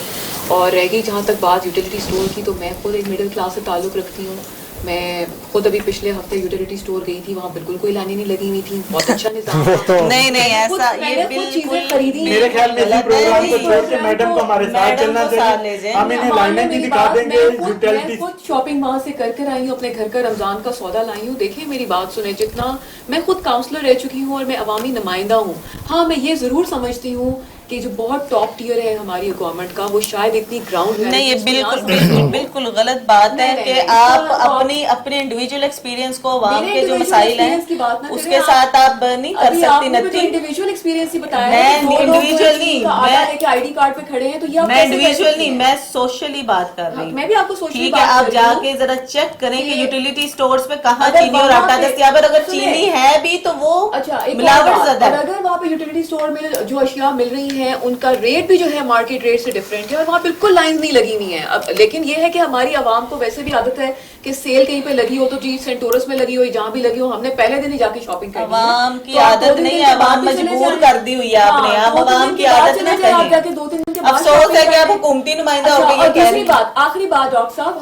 اور رہ گئی جہاں تک بات یوٹیلیٹی سٹور کی, تو میں خود ایک مڈل کلاس سے تعلق رکھتی ہوں. میں خود ابھی پچھلے ہفتے یوٹیلیٹی سٹور گئی تھی, وہاں بالکل کوئی لائنیں نہیں لگی ہوئی تھی, بہت اچھا نظام. نہیں ایسا یہ چیزیں خریدی. میرے خیال میں اسی پروگرام کو چھوڑ کے میڈم کو ہمارے ساتھ چلنا چاہیے, ہم انہیں لائنیں بھی دکھا دیں گے. میں خود شاپنگ وہاں سے کر آئی ہوں, اپنے گھر کا رمضان کا سودا لائی ہوں. دیکھیں میری بات سنیں, جتنا میں خود کاؤنسلر رہ چکی ہوں اور میں عوامی نمائندہ ہوں, ہاں میں یہ ضرور سمجھتی ہوں کہ جو بہت ٹاپ ٹیئر ہے ہماری گورنمنٹ کا, وہ شاید اتنی گراؤنڈ نہیں. یہ بالکل غلط بات ہے کہ آپ اپنے انڈیویجول ایکسپیرینس کو عوام کے جو مسائل ہیں اس کے ساتھ آپ نہیں کر سکتی. انڈیویجول ایکسپیرینس ہی بتایا, میں انڈیویجول نہیں, آئی ڈی کارڈ پہ کھڑے ہیں, تو یہ میں انڈیویجول نہیں, میں سوشلی بات کر رہی ہوں. میں بھی آپ کو سوشلی ٹھیک ہے, آپ جا کے ذرا چیک کریں کہ یوٹیلیٹی سٹورز پہ کہاں چینی اور آٹا دستیاب ہے. اگر چینی ہے بھی تو وہ ملاوٹ زدہ ہے. اگر وہاں پہ یوٹیلیٹی سٹور میں جو اشیاء مل رہی ہیں ان کا ریٹ بھی جو ہے مارکیٹ ریٹ سے ڈیفرنٹ ہے, اور وہاں بالکل لائنز نہیں لگی ہوئی ہیں. اب لیکن یہ ہے کہ ہماری عوام کو ویسے بھی عادت ہے کہ سیل کہیں پہ لگی ہو تو جی سینٹورس میں لگی ہو, جہاں بھی لگی ہو, ہم نے پہلے دن ہی جا کے شاپنگ کرنی ہے. عوام کی عادت نہیں ہے, عوام مجبور کر دی ہوئی ہے آپ نے, آپ عوام کی عادت نہ کریں. افسوس ہے کہ آپ حکومتی نمائندہ ہو گئی. آخری بات ڈاکٹر صاحب,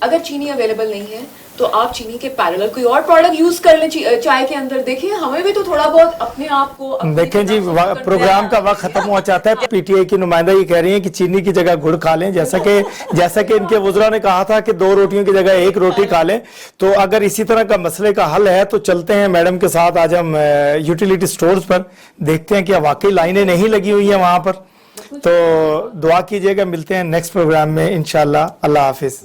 اگر چینی اویلیبل نہیں ہے تو آپ چینی کے پیرالل کوئی اور پروڈکٹ یوز کر لیں چائے کے اندر. دیکھیں ہمیں بھی تو تھوڑا بہت اپنے آپ کو دیکھیں جی پروگرام کا وقت ختم ہوا چاہتا ہے. پی ٹی آئی کی نمائندہ یہ کہہ رہی ہیں کہ چینی کی جگہ گڑ کھا لیں, جیسا کہ ان کے وزراء نے کہا تھا کہ 2 روٹیوں کی جگہ 1 روٹی کھا لیں. تو اگر اسی طرح کا مسئلے کا حل ہے تو چلتے ہیں میڈم کے ساتھ آج ہم یوٹیلیٹی سٹورز پر, دیکھتے ہیں کہ واقعی لائنیں نہیں لگی ہوئی ہیں وہاں پر. تو دعا کیجئے گا, ملتے ہیں نیکسٹ پروگرام میں انشاءاللہ. اللہ حافظ.